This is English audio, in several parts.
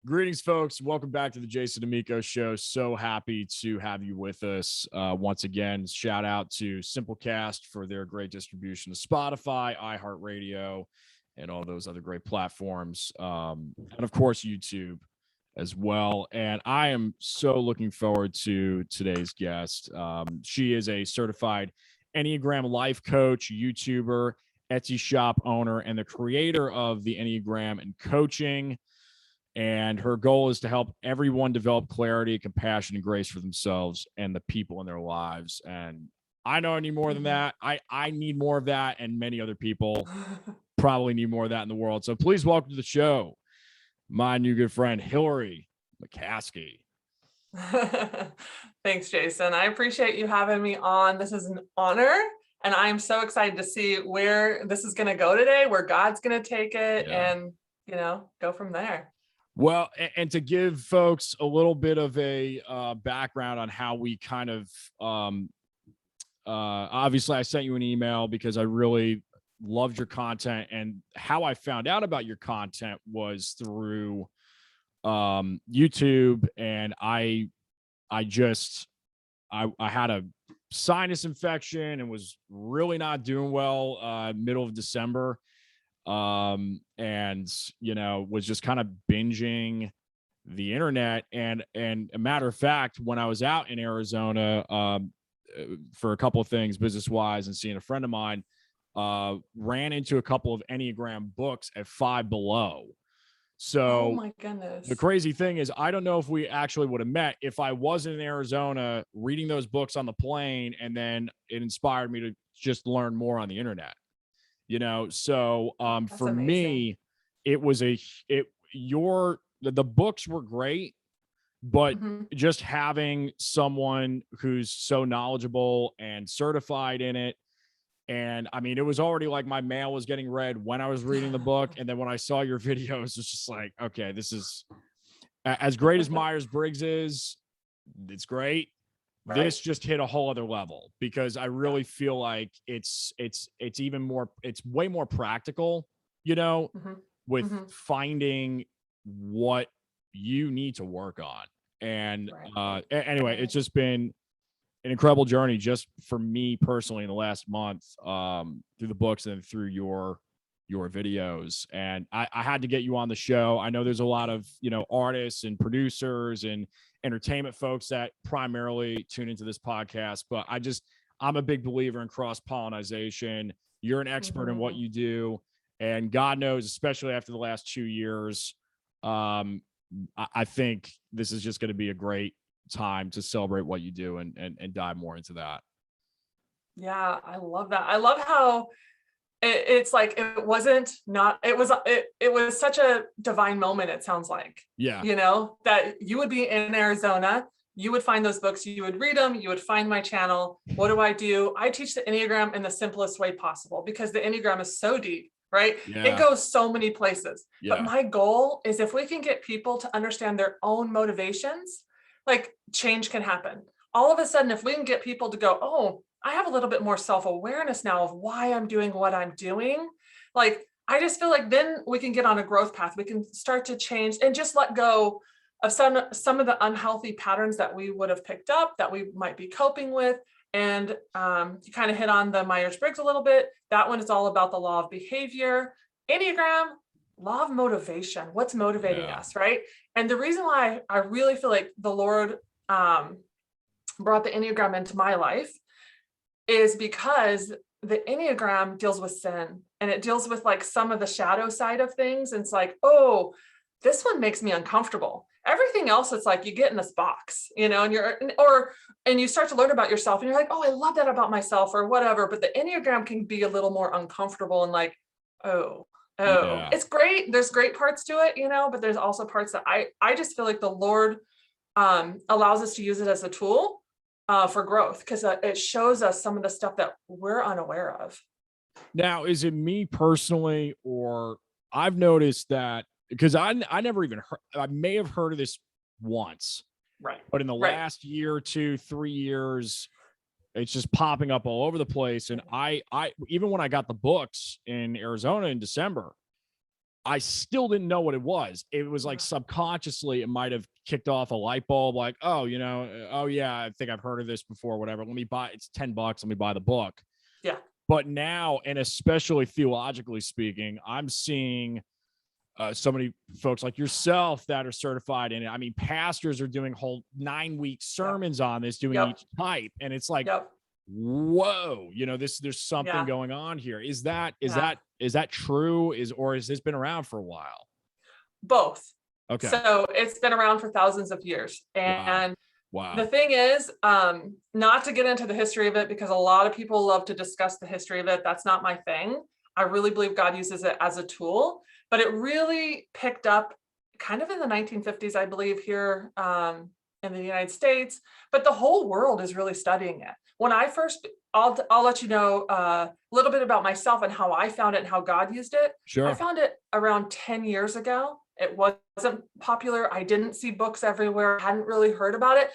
Greetings, folks. Welcome back to the Jason Damico Show. So happy to have you with us once again. Shout out to Simplecast for their great distribution to Spotify, iHeartRadio, and all those other great platforms. And of course, YouTube as well. And I am so looking forward to today's guest. She is a certified Enneagram life coach, YouTuber, Etsy shop owner, and the creator of the Enneagram and coaching. And her goal is to help everyone develop clarity, compassion, and grace for themselves and the people in their lives. And I know I need more than that. I need more of that, and many other people probably need more of that in the world. So please welcome to the show my new good friend, Hillary McCaskey. Thanks, Jason. I appreciate you having me on. This is an honor, and I'm so excited to see where this is going to go today, where God's going to take it, and, go from there. Well, and to give folks a little bit of a background on how we kind of, obviously I sent you an email because I really loved your content, and how I found out about your content was through YouTube. And I had a sinus infection and was really not doing well middle of December. And was just kind of binging the internet. And a matter of fact, when I was out in Arizona for a couple of things business wise and seeing a friend of mine, ran into a couple of Enneagram books at Five Below. So oh my goodness, the crazy thing is, I don't know if we actually would have met if I wasn't in Arizona reading those books on the plane, and then it inspired me to just learn more on the internet. So for amazing. me, it was the books were great, but just having someone who's so knowledgeable and certified in it. And I mean, it was already like my mail was getting read when I was reading the book. And then when I saw your videos, it's just like, okay, this is as great as Myers-Briggs is. It's great. Right. This just hit a whole other level, because I really feel like it's even more, it's way more practical, with finding what you need to work on. And anyway, it's just been an incredible journey just for me personally in the last month, through the books and through your videos. And I had to get you on the show. I know there's a lot of, artists and producers and entertainment folks that primarily tune into this podcast, but I'm a big believer in cross-pollination. You're an expert in what you do, and God knows, especially after the last 2 years, I think this is just going to be a great time to celebrate what you do and dive more into that. Yeah, I love that. I love how it's like it was such a divine moment, it sounds like. Yeah. That you would be in Arizona, you would find those books, you would read them, you would find my channel. What do? I teach the Enneagram in the simplest way possible, because the Enneagram is so deep, right? Yeah. It goes so many places. Yeah. But my goal is, if we can get people to understand their own motivations, like, change can happen. All of a sudden, if we can get people to go, oh, I have a little bit more self-awareness now of why I'm doing what I'm doing. Like, I just feel like then we can get on a growth path. We can start to change and just let go of some of the unhealthy patterns that we would have picked up, that we might be coping with. And you kind of hit on the Myers-Briggs a little bit. That one is all about the law of behavior. Enneagram, law of motivation. What's motivating us, right? And the reason why I really feel like the Lord brought the Enneagram into my life is because the Enneagram deals with sin, and it deals with like some of the shadow side of things. And it's like, oh, this one makes me uncomfortable. Everything else, it's like you get in this box, and you start to learn about yourself, and you're like, oh, I love that about myself, or whatever. But the Enneagram can be a little more uncomfortable and like, it's great. There's great parts to it, but there's also parts that I just feel like the Lord allows us to use it as a tool for growth, because it shows us some of the stuff that we're unaware of. Now, is it me personally, or I've noticed that, because I never even heard, I may have heard of this once, right? But in the last year or 2, 3 years, it's just popping up all over the place. And I even when I got the books in Arizona in December, I still didn't know what it was. It was like subconsciously, it might have kicked off a light bulb, like, oh, oh yeah, I think I've heard of this before, whatever. Let me buy, it's $10. Let me buy the book. Yeah. But now, and especially theologically speaking, I'm seeing so many folks like yourself that are certified in it. I mean, pastors are doing whole 9-week sermons on this, doing each type. And it's like, whoa, there's something going on here. Is that true? Or has this been around for a while? Both. Okay. So it's been around for thousands of years. And wow. The thing is, not to get into the history of it, because a lot of people love to discuss the history of it. That's not my thing. I really believe God uses it as a tool, but it really picked up kind of in the 1950s, I believe, here in the United States, but the whole world is really studying it. When I first, I'll let you know a little bit about myself and how I found it and how God used it. Sure. I found it around 10 years ago. It wasn't popular. I didn't see books everywhere. I hadn't really heard about it.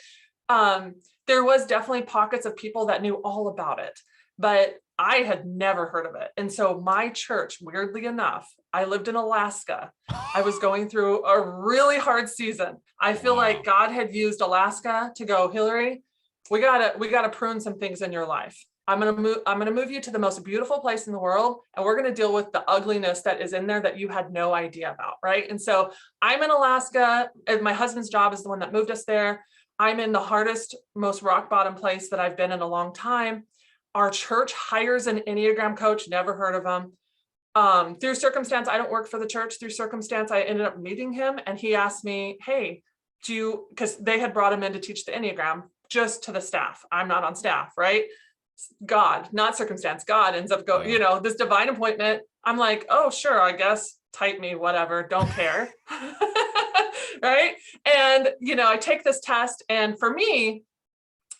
There was definitely pockets of people that knew all about it, but I had never heard of it. And so my church, weirdly enough, I lived in Alaska. I was going through a really hard season. I feel like God had used Alaska to go, Hillary, we gotta prune some things in your life. I'm gonna move you to the most beautiful place in the world, and we're gonna deal with the ugliness that is in there that you had no idea about, right? And so I'm in Alaska, and my husband's job is the one that moved us there. I'm in the hardest, most rock bottom place that I've been in a long time. Our church hires an Enneagram coach, never heard of him. Through circumstance, I don't work for the church. Through circumstance, I ended up meeting him, and he asked me, hey, because they had brought him in to teach the Enneagram just to the staff. I'm not on staff, right? God, not circumstance. God ends up going, this divine appointment. I'm like, oh, sure, I guess, type me, whatever, don't care. Right. And, I take this test, and for me,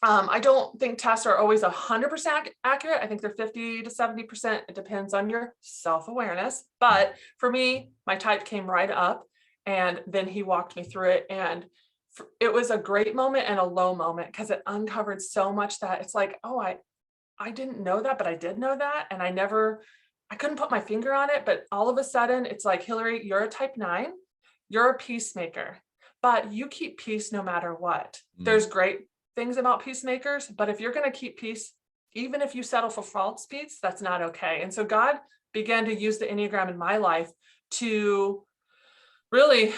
I don't think tests are always 100% accurate. I think they're 50 to 70%. It depends on your self-awareness. But for me, my type came right up, and then he walked me through it. And it was a great moment and a low moment, because it uncovered so much that it's like, oh, I didn't know that, but I did know that. And I couldn't put my finger on it, but all of a sudden it's like, Hillary, you're a type 9, you're a peacemaker, but you keep peace no matter what. There's great things about peacemakers, but if you're going to keep peace, even if you settle for false peace, that's not okay. And so God began to use the Enneagram in my life to really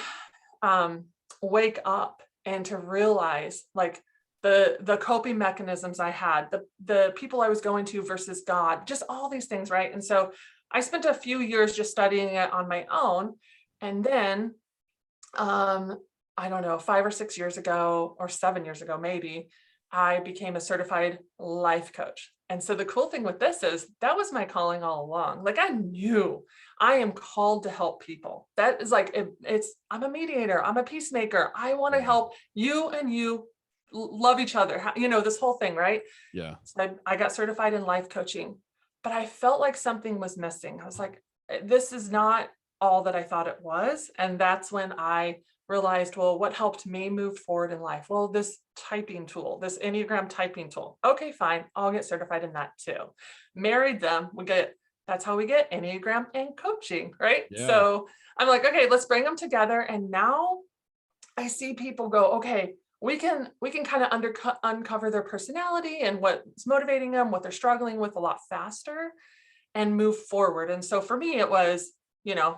wake up and to realize, like, the coping mechanisms I had, the people I was going to versus God, just all these things, right? And so I spent a few years just studying it on my own. And then, I don't know, 5 or 6 years ago, or 7 years ago, maybe, I became a certified life coach. And so the cool thing with this is that was my calling all along. Like, I knew I am called to help people. That is like, I'm a mediator. I'm a peacemaker. I want to help you, and you love each other, this whole thing, right? Yeah. So I got certified in life coaching, but I felt like something was missing. I was like, this is not all that I thought it was. And that's when I realized, well, what helped me move forward in life? Well, this typing tool, this Enneagram typing tool. Okay, fine. I'll get certified in that too. Married them. That's how we get Enneagram and coaching, right? Yeah. So I'm like, okay, let's bring them together. And now I see people go, okay, we can kind of uncover their personality and what's motivating them, what they're struggling with a lot faster, and move forward. And so for me, it was,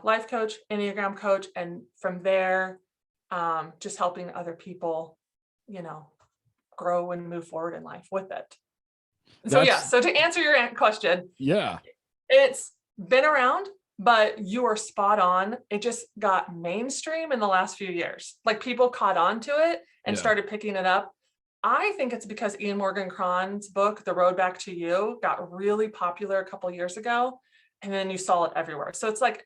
life coach, Enneagram coach. And from there, just helping other people, grow and move forward in life with it. So so to answer your question, it's been around, but you are spot on. It just got mainstream in the last few years. Like, people caught on to it and started picking it up. I think it's because Ian Morgan Cron's book, The Road Back to You, got really popular a couple years ago, and then you saw it everywhere. So it's like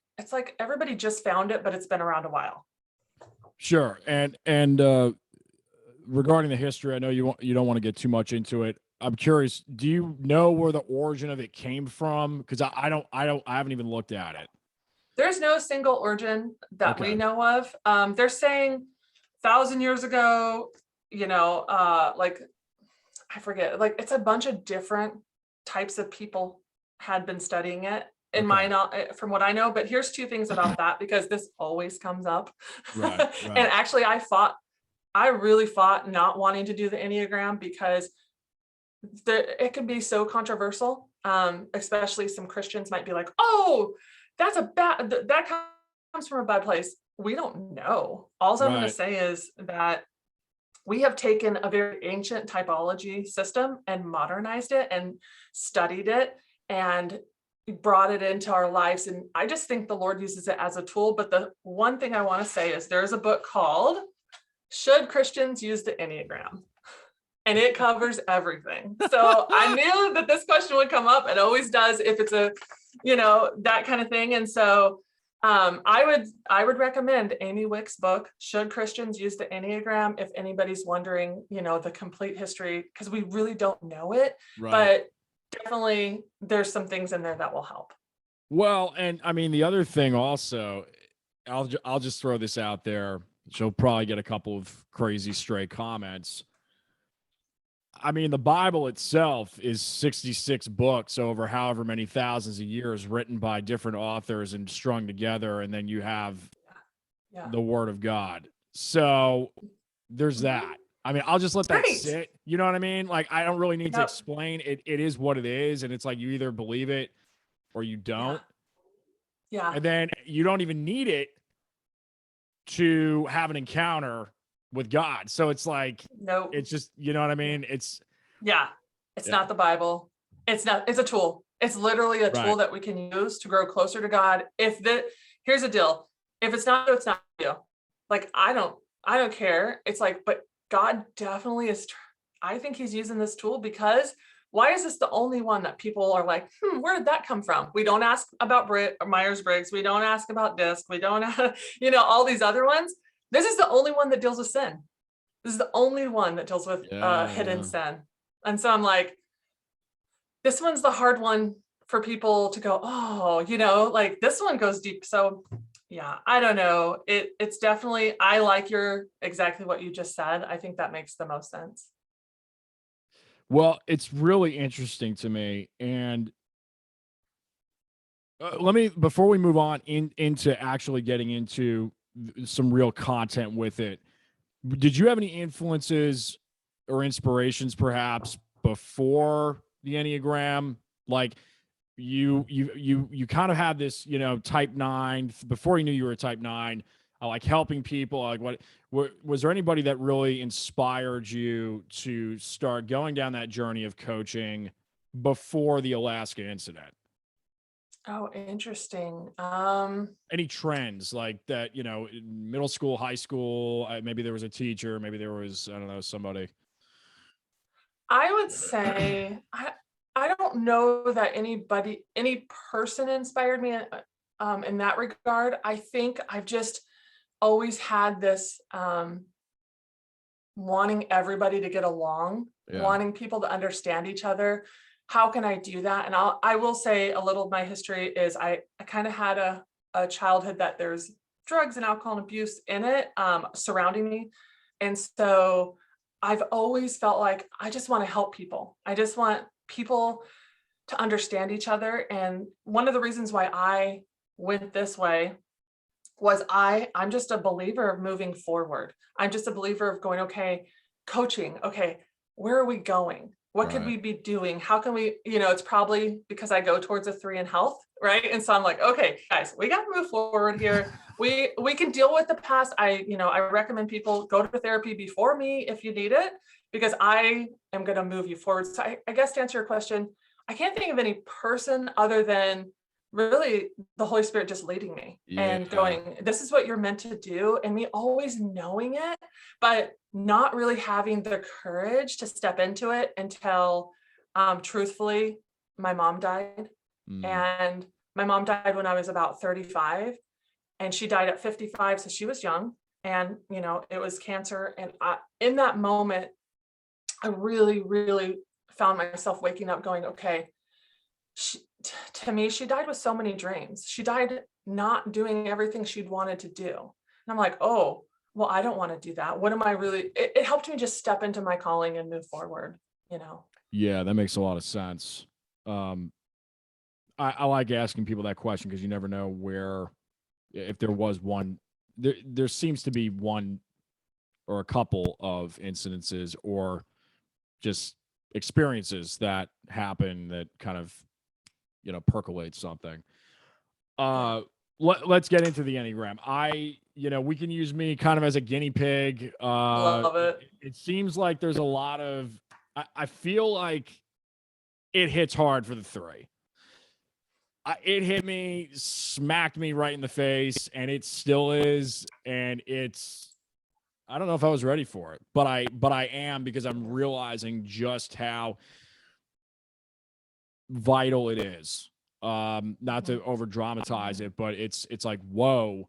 everybody just found it, but it's been around a while. Sure. And regarding the history, I know you don't want to get too much into it. I'm curious, do you know where the origin of it came from? Because I haven't even looked at it. There's no single origin that we know of. They're saying 1,000 years ago, like, I forget, like, it's a bunch of different types of people had been studying it. in my, from what I know, but here's two things about that, because this always comes up. Right. And actually I really fought not wanting to do the Enneagram because it can be so controversial. Especially some Christians might be like, oh, that comes from a bad place. We don't know. All I'm going to say is that we have taken a very ancient typology system and modernized it and studied it and brought it into our lives. And I just think the Lord uses it as a tool. But the one thing I want to say is there's a book called Should Christians Use the Enneagram? And it covers everything. So I knew that this question would come up. It always does if it's that kind of thing. And so I would recommend Amy Wick's book, Should Christians Use the Enneagram? If anybody's wondering, the complete history, because we really don't know it, but definitely there's some things in there that will help. Well, and I mean, the other thing also, I'll just throw this out there. She'll probably get a couple of crazy stray comments. I mean, the Bible itself is 66 books over however many thousands of years written by different authors and strung together. And then you have the Word of God. So there's that. I mean, I'll just let that sit. You know what I mean? Like, I don't really need to explain it. It is what it is. And it's like, you either believe it or you don't. Yeah. And then you don't even need it to have an encounter with God. So it's like, it's just, you know what I mean? It's not the Bible. It's a tool. It's literally a tool that we can use to grow closer to God. Here's the deal. If it's not, it's not you. Like, I don't care. It's like, but God definitely is. I think he's using this tool because why is this the only one that people are like, where did that come from? We don't ask about Myers-Briggs. We don't ask about DISC. We don't, all these other ones. This is the only one that deals with sin. This is the only one that deals with hidden sin. And so I'm like, this one's the hard one for people to go, like this one goes deep. So yeah, I don't know. It's definitely, I like exactly what you just said. I think that makes the most sense. Well, it's really interesting to me. And before we move on into actually getting into some real content with it, did you have any influences or inspirations perhaps before the Enneagram? Like you kind of had this, type 9 before you knew you were a type 9, like helping people. Like was there anybody that really inspired you to start going down that journey of coaching before the Alaska incident? Oh, interesting. Any trends like that, in middle school, high school, maybe there was a teacher, maybe there was, I don't know, somebody. I would say, I don't know that any person inspired me in that regard. I think I've just always had this wanting everybody to get along, wanting people to understand each other. How can I do that? And I will say a little of my history is I kind of had a childhood that there's drugs and alcohol and abuse in it surrounding me. And so I've always felt like I just want to help people. I just want people to understand each other. And one of the reasons why I went this way was I'm just a believer of moving forward. I'm just a believer of going, okay, coaching. Okay, where are we going? What could we be doing? How can we, it's probably because I go towards a 3 in health, right? And so I'm like, okay, guys, we got to move forward here. We can deal with the past. I recommend people go to therapy before me if you need it, because I am going to move you forward. So I guess to answer your question, I can't think of any person other than really the Holy Spirit just leading me and going, this is what you're meant to do. And me always knowing it, but not really having the courage to step into it until, truthfully, my mom died. And my mom died when I was about 35 and she died at 55. So she was young and, it was cancer. And in that moment, I really, really found myself waking up going, okay, to me, she died with so many dreams. She died not doing everything she'd wanted to do. And I'm like, oh, well, I don't want to do that. What am I really, it helped me just step into my calling and move forward, Yeah, that makes a lot of sense. I like asking people that question because you never know where, if there was one, there seems to be one or a couple of incidences or just experiences that happen that kind of, percolate something. Let's get into the Enneagram. We can use me kind of as a guiney pig. Love it. It seems like there's a lot of, I feel like it hits hard for the 3. It hit me, smacked me right in the face, and it still is. And I don't know if I was ready for it, but I am, because I'm realizing just how vital it is. Not to over dramatize it, but it's like, whoa,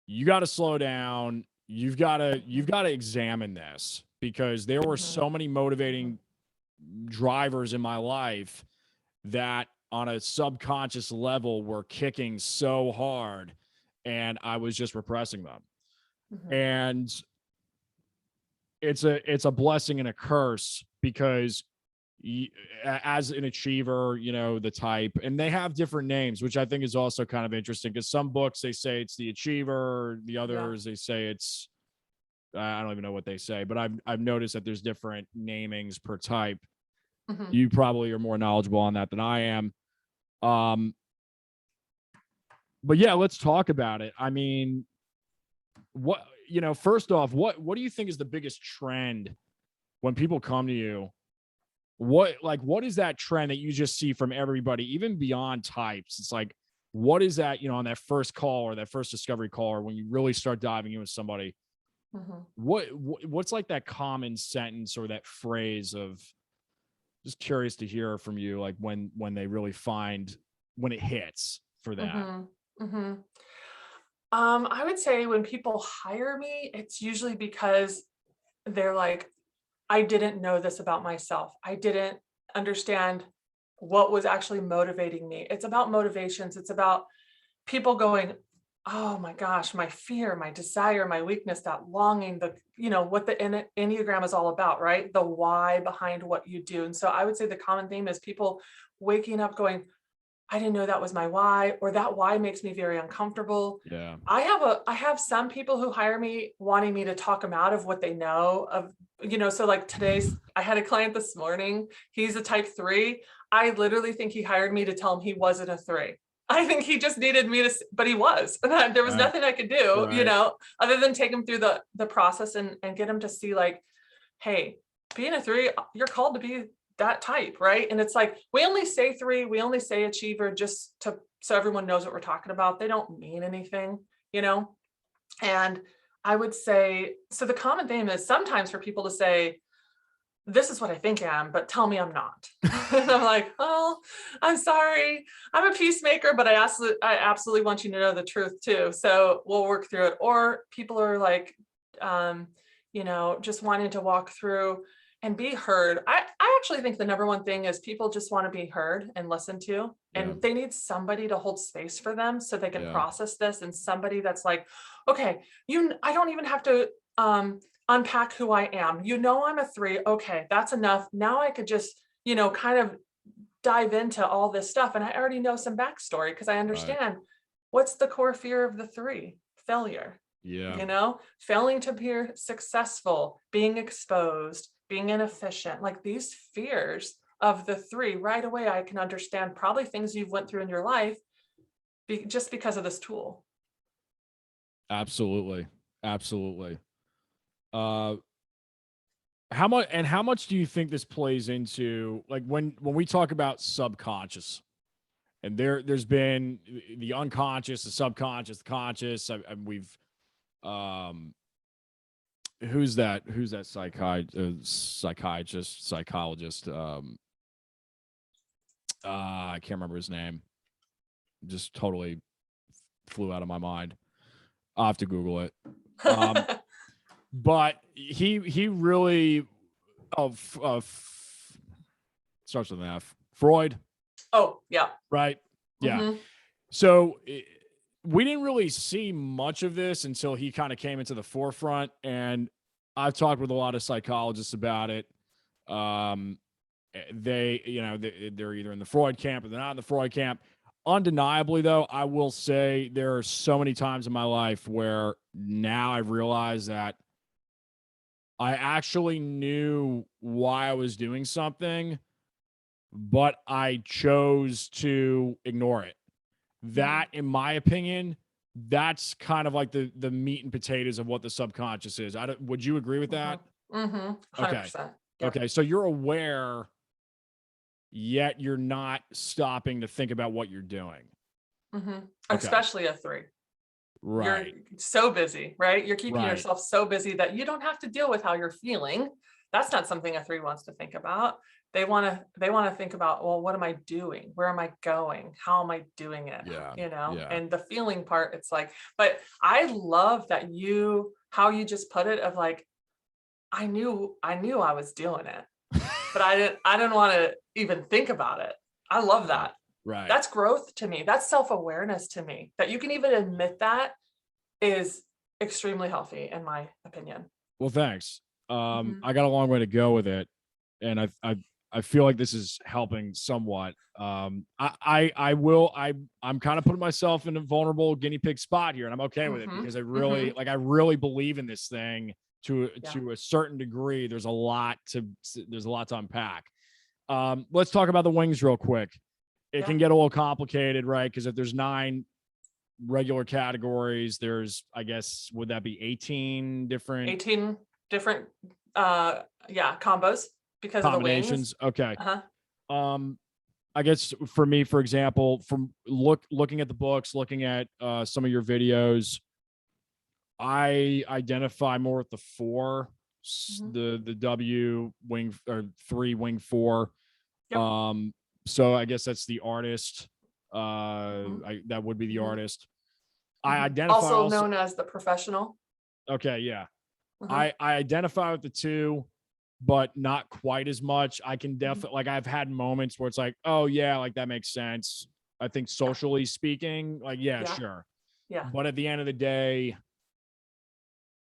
you got to slow down. You've got to examine this, because there were so many motivating drivers in my life that on a subconscious level were kicking so hard, and I was just repressing them. And it's a blessing and a curse, because as an achiever, the type, and they have different names, which I think is also kind of interesting, because some books they say it's the achiever, the others they say it's, I don't even know what they say, but I've noticed that there's different namings per type. You probably are more knowledgeable on that than I am. But yeah, let's talk about it. I mean, first off, what do you think is the biggest trend when people come to you? What is that trend that you just see from everybody, even beyond types? It's like, what is that, on that first call or that first discovery call, or when you really start diving in with somebody, what's like that common sentence or that phrase of, just curious to hear from you, like when they really find, when it hits for that. I would say when people hire me, it's usually because they're like, I didn't know this about myself. I didn't understand what was actually motivating me. It's about motivations. It's about people going, oh my gosh, my fear, my desire, my weakness, that longing, what the Enneagram is all about, right? The why behind what you do. And so I would say the common theme is people waking up going, I didn't know that was my why, or that why makes me very uncomfortable. Yeah. I have some people who hire me wanting me to talk them out of what they know of, so like I had a client this morning, he's a type 3. I literally think he hired me to tell him he wasn't a 3. I think he just needed me to, but he was, and there was nothing I could do, other than take him through the process and get him to see like, hey, being a 3, you're called to be that type, right? And it's like, we only say 3, we only say achiever just so everyone knows what we're talking about. They don't mean anything, and I would say, so the common theme is sometimes for people to say, this is what I think I am, but tell me I'm not. And I'm like, oh, I'm sorry. I'm a peacemaker, but I absolutely want you to know the truth too. So we'll work through it. Or people are like, just wanting to walk through and be heard. I actually think the number one thing is people just want to be heard and listened to, and they need somebody to hold space for them so they can process this, and somebody that's like, okay, I don't even have to unpack who I am. I'm a 3. Okay, that's enough. Now I could just, kind of dive into all this stuff. And I already know some backstory because I understand what's the core fear of the 3: failure. Yeah. Failing to be successful, being exposed, being inefficient, like these fears of the 3 right away. I can understand probably things you've went through in your life just because of this tool. Absolutely. How much do you think this plays into, like, when we talk about subconscious, and there's been the unconscious, the subconscious, the conscious, we've who's that psychologist, I can't remember his name, just totally flew out of my mind. I'll have to Google it. But he really starts with an F. Freud. Oh, yeah. Right. Yeah. So we didn't really see much of this until he kind of came into the forefront. And I've talked with a lot of psychologists about it. They're either in the Freud camp or they're not in the Freud camp. undeniably though, I will say there are so many times in my life where now I've realized that I actually knew why I was doing something, but I chose to ignore it. That, in my opinion, that's kind of like the meat and potatoes of what the subconscious is. Would you agree with that? 100%. Yep. Okay. So you're aware, yet you're not stopping to think about what you're doing. Especially a 3. Right. You're so busy, right? You're keeping yourself so busy that you don't have to deal with how you're feeling. That's not something a 3 wants to think about. They want to think about, well, what am I doing? Where am I going? How am I doing it? And the feeling part, it's like, but I love that how you just put it of like, I knew I was doing it, but I didn't want to even think about it. I love that. Right. That's growth to me. That's self-awareness to me. That you can even admit that is extremely healthy, in my opinion. Well, thanks. I got a long way to go with it, and I feel like this is helping somewhat. I'm kind of putting myself in a vulnerable guinea pig spot here, and I'm okay with it because I really believe in this thing to a certain degree. There's a lot to unpack. Let's talk about the wings real quick. It can get a little complicated, right? Because if there's 9 regular categories, there's, I guess, would that be 18 different combos because of the wings. Okay. I guess for me, for example, from looking at the books, looking at some of your videos, I identify more with the 4, the W wing, or 3 wing 4. Yep. So I guess that's the artist. That would be the artist. I identify also known as the professional. Okay, yeah. I identify with the 2, but not quite as much. I can definitely, like, I've had moments where it's like, oh yeah, like that makes sense. I think socially speaking, like, sure. Yeah. But at the end of the day,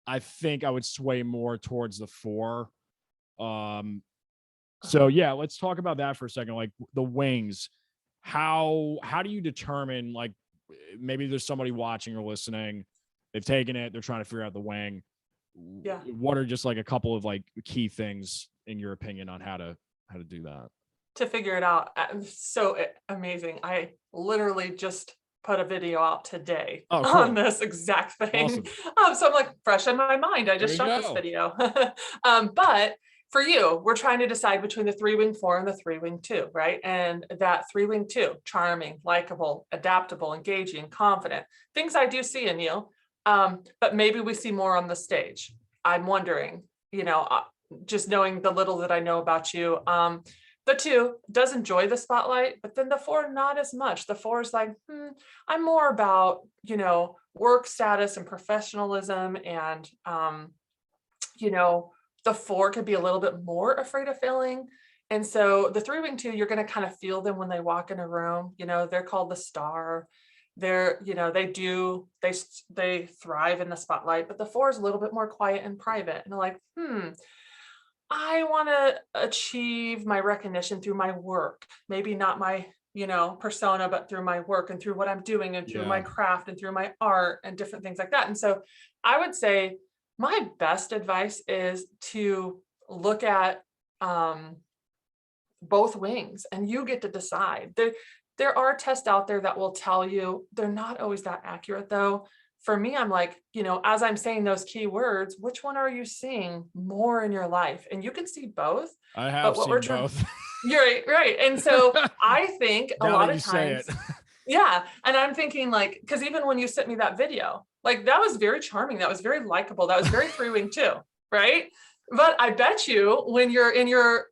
I think I would sway more towards the 4. So yeah, let's talk about that for a second. Like the wings, how do you determine, like, maybe there's somebody watching or listening, they've taken it, they're trying to figure out the wing. Yeah. What are just like a couple of like key things in your opinion on how to do that? To figure it out. So amazing. I literally just put a video out today on this exact thing. Awesome. So I'm like fresh in my mind. I just shot this video. But for you, we're trying to decide between the 3 wing 4 and the 3 wing 2, right? And that 3 wing 2, charming, likable, adaptable, engaging, confident, things I do see in you. But maybe we see more on the stage. I'm wondering, just knowing the little that I know about you. The 2 does enjoy the spotlight, but then the 4, not as much. The 4 is like, I'm more about, work status and professionalism. And, the 4 could be a little bit more afraid of failing. And so the 3 wing 2, you're going to kind of feel them when they walk in a room. They're called the star. They're, they thrive in the spotlight, but the 4 is a little bit more quiet and private. And they're like, I want to achieve my recognition through my work, maybe not my, persona, but through my work and through what I'm doing and through my craft and through my art and different things like that. And so I would say my best advice is to look at both wings, and you get to decide. There are tests out there that will tell you. They're not always that accurate though. For me, I'm like, as I'm saying those key words, which one are you seeing more in your life? And you can see both. I have seen both. You're right. And so I think a lot of times, yeah. And I'm thinking like, because even when you sent me that video, like that was very charming. That was very likable. That was very 3 wing 2, right? But I bet you when you're in your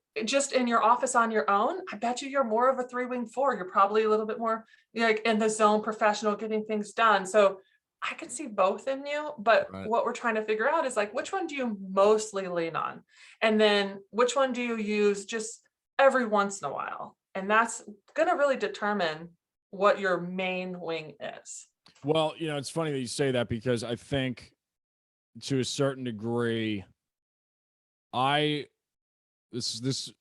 office on your own, I bet you're more of a 3 wing 4. You're probably a little bit more like in the zone, professional, getting things done. So I can see both in you, but what we're trying to figure out is like, which one do you mostly lean on? And then which one do you use just every once in a while? And that's going to really determine what your main wing is. Well, it's funny that you say that, because I think to a certain degree, this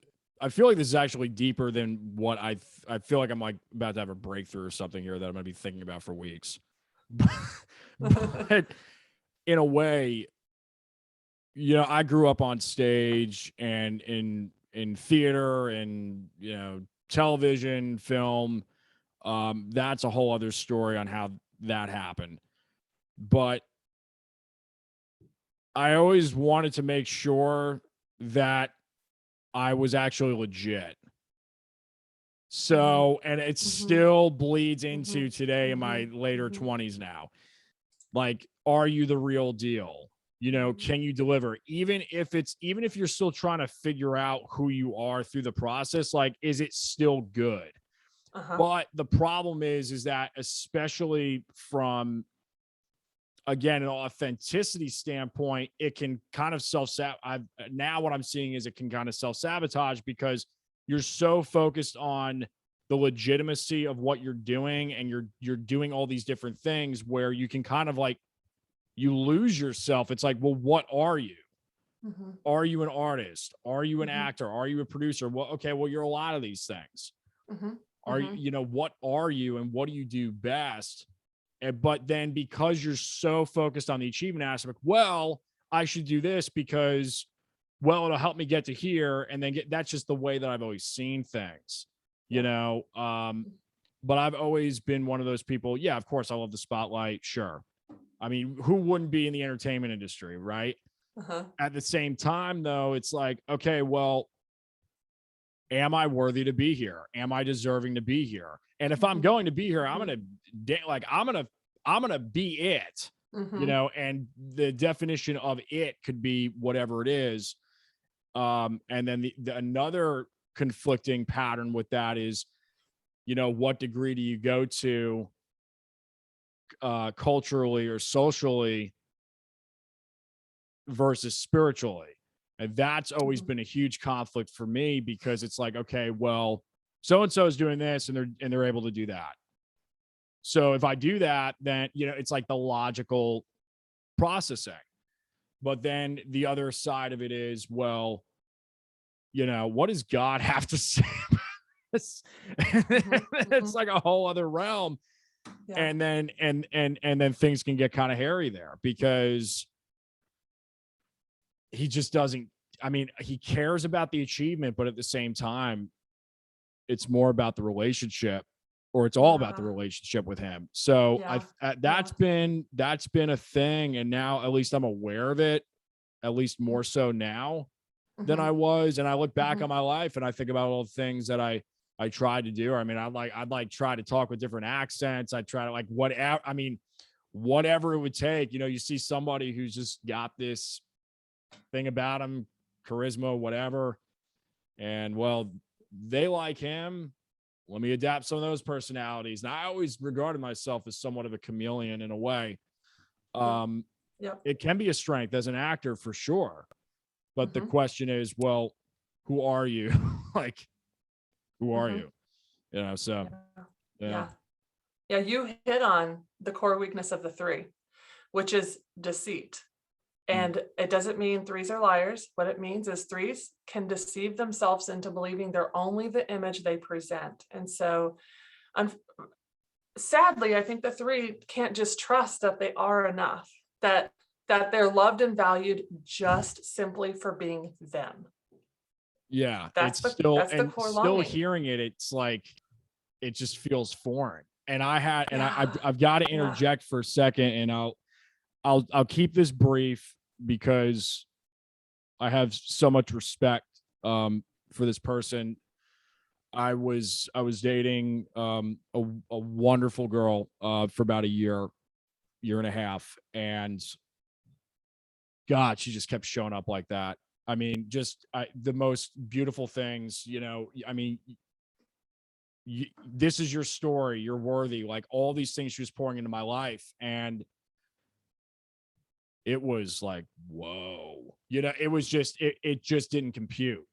I feel like this is actually deeper than what I feel like I'm like about to have a breakthrough or something here that I'm going to be thinking about for weeks. But in a way, you know, I grew up on stage and in theater and, you know, television, film. That's a whole other story on how that happened. But I always wanted to make sure that I was actually legit. So, and it still bleeds into today in my later 20s now. Like, are you the real deal? You know, can you deliver? Even if you're still trying to figure out who you are through the process, like, is it still good? But the problem is that, especially from, again, an authenticity standpoint, it can kind of now what I'm seeing is it can kind of self-sabotage because you're so focused on the legitimacy of what you're doing, and you're doing all these different things where you can kind of like, you lose yourself. It's like, well, what are you? Are you an artist? Are you an actor? Are you a producer? Well, okay, well, you're a lot of these things. Are you, you know, what are you and what do you do best? But then, because you're so focused on the achievement aspect, well, I should do this because, well, it'll help me get to here, and then that's just the way that I've always seen things, you know. But I've always been one of those people. Yeah, of course, I love the spotlight. Sure. I mean, who wouldn't be in the entertainment industry, right? At the same time, though, it's like, okay, well, am I worthy to be here? Am I deserving to be here? And if I'm going to be here, I'm gonna be it, you know. And the definition of it could be whatever it is. And then another conflicting pattern with that is, you know, what degree do you go to culturally or socially versus spiritually? And that's always been a huge conflict for me, because it's like, okay, well, so and so is doing this and they're able to do that. So if I do that, then, you know, it's like the logical processing. But then the other side of it is, well, you know, what does God have to say about this? It's like a whole other realm. And then and then things can get kind of hairy there, because he just doesn't, I mean, he cares about the achievement, but at the same time, it's more about the relationship, or it's all about the relationship with him. So that's been a thing. And now at least I'm aware of it, at least more so now than I was. And I look back on my life and I think about all the things that I tried to do. I mean, I'd try to talk with different accents. I try to whatever it would take. You know, you see somebody who's just got this thing about him, charisma, whatever, and, well, they like him. Let me adapt some of those personalities. And I always regarded myself as somewhat of a chameleon in a way. It can be a strength as an actor for sure. But the question is, well, who are you? Like, who are you? You know, so yeah, you hit on the core weakness of the three, which is deceit. And it doesn't mean threes are liars. What it means is threes can deceive themselves into believing they're only the image they present. And so, sadly, I think the three can't just trust that they are enough, that they're loved and valued just simply for being them. Yeah, that's the core still longing. Hearing it, it's like, it just feels foreign. And I've got to interject for a second, and I'll keep this brief, because I have so much respect for this person. I was dating a wonderful girl for about a year and a half, and God, she just kept showing up like that. I mean, just the most beautiful things, you know. I mean, this is your story. You're worthy. Like, all these things she was pouring into my life, and it was like, whoa, you know, it was just, it just didn't compute.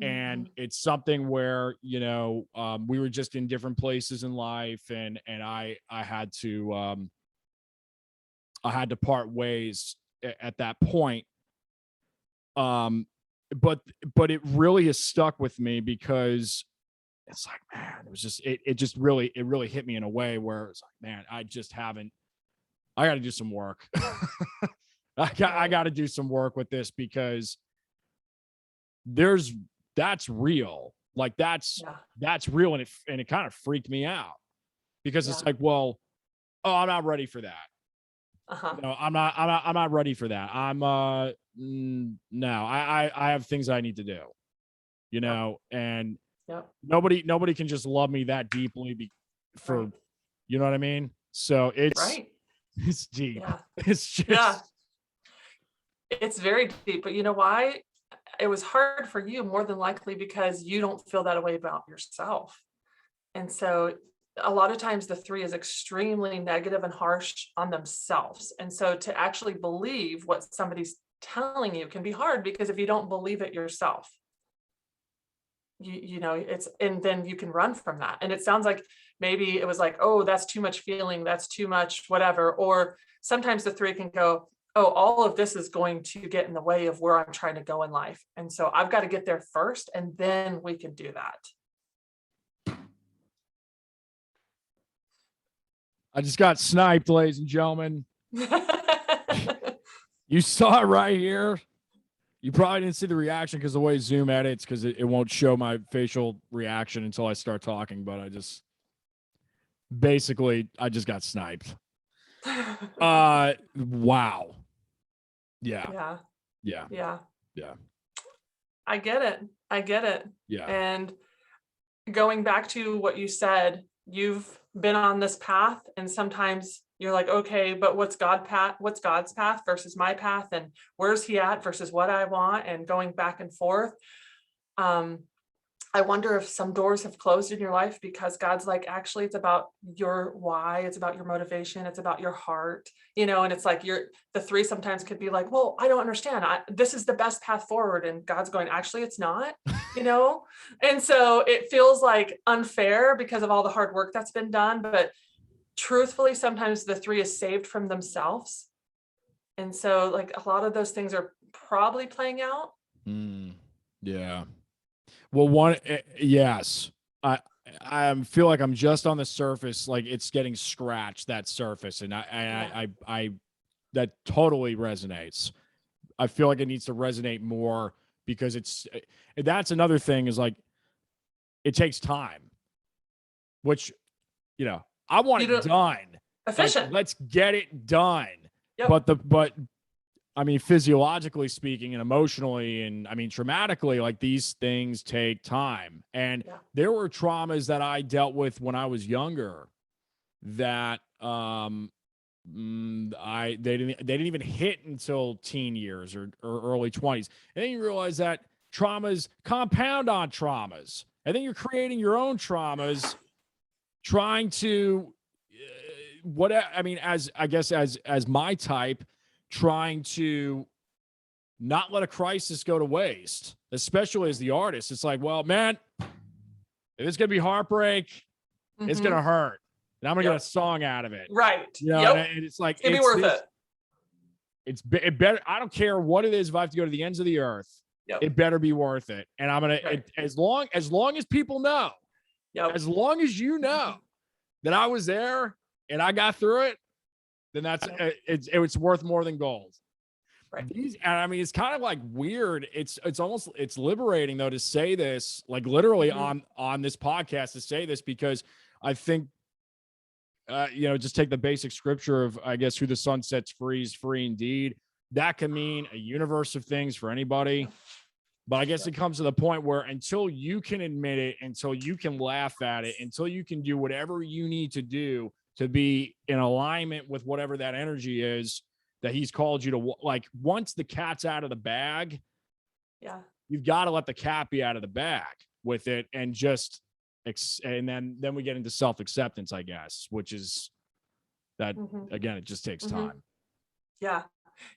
And it's something where, you know, we were just in different places in life, and I had to part ways at that point. but it really has stuck with me because it's like, man, it was just, it just really, it really hit me in a way where it's like, man, I got to do some work. I got to do some work with this because that's real. Like that's real. And it kind of freaked me out because it's like, well, oh, I'm not ready for that. No, I'm not ready for that. No, I have things I need to do, and nobody can just love me that deeply you know what I mean? So it's deep. Yeah. It's just, it's very deep, but you know why? It was hard for you more than likely because you don't feel that way about yourself. And so a lot of times the 3 is extremely negative and harsh on themselves. And so to actually believe what somebody's telling you can be hard because if you don't believe it yourself, and then you can run from that. And it sounds like maybe it was like, oh, that's too much feeling, that's too much, whatever. Or sometimes the 3 can go, oh, all of this is going to get in the way of where I'm trying to go in life. And so I've got to get there first, and then we can do that. I just got sniped, ladies and gentlemen. You saw it right here. You probably didn't see the reaction because the way Zoom edits, because it won't show my facial reaction until I start talking. But I just got sniped. Wow. Yeah. I get it. Yeah. And going back to what you said, you've been on this path, and sometimes you're like, okay, but what's God's path versus my path, and where's he at versus what I want, and going back and forth. I wonder if some doors have closed in your life because God's like, actually, it's about your why, it's about your motivation, it's about your heart, and it's like the 3 sometimes could be like, well, I don't understand. This is the best path forward. And God's going, actually, it's not, And so it feels like unfair because of all the hard work that's been done. But truthfully, sometimes the 3 is saved from themselves. And so like a lot of those things are probably playing out. Yeah. Well, yes, I feel like I'm just on the surface, like it's getting scratched, that surface. And I that totally resonates. I feel like it needs to resonate more because that's another thing is like, it takes time, which, I want it done. Efficient. Like, let's get it done. Yep. But I mean, physiologically speaking and emotionally and I mean, traumatically, like these things take time. And there were traumas that I dealt with when I was younger that they didn't even hit until teen years or early 20s. And then you realize that traumas compound on traumas. And then you're creating your own traumas, trying to as my type, trying to not let a crisis go to waste, especially as the artist. It's like, well, man, if it's going to be heartbreak, it's going to hurt. And I'm going to get a song out of it. Right. And it's like, it's going to be worth it. It better. I don't care what it is. If I have to go to the ends of the earth, it better be worth it. And I'm going to, as long as people know, as long as you know that I was there and I got through it, then that's it's worth more than gold. Right. And I mean, it's kind of like weird. It's liberating though to say this, like literally on this podcast to say this, because I think, just take the basic scripture of, I guess, who the sun sets free is free indeed. That can mean a universe of things for anybody. But I guess it comes to the point where until you can admit it, until you can laugh at it, until you can do whatever you need to do to be in alignment with whatever that energy is that he's called you to, like, once the cat's out of the bag, you've got to let the cat be out of the bag with it and just, and then we get into self-acceptance, I guess, which is that, again, it just takes time. Yeah.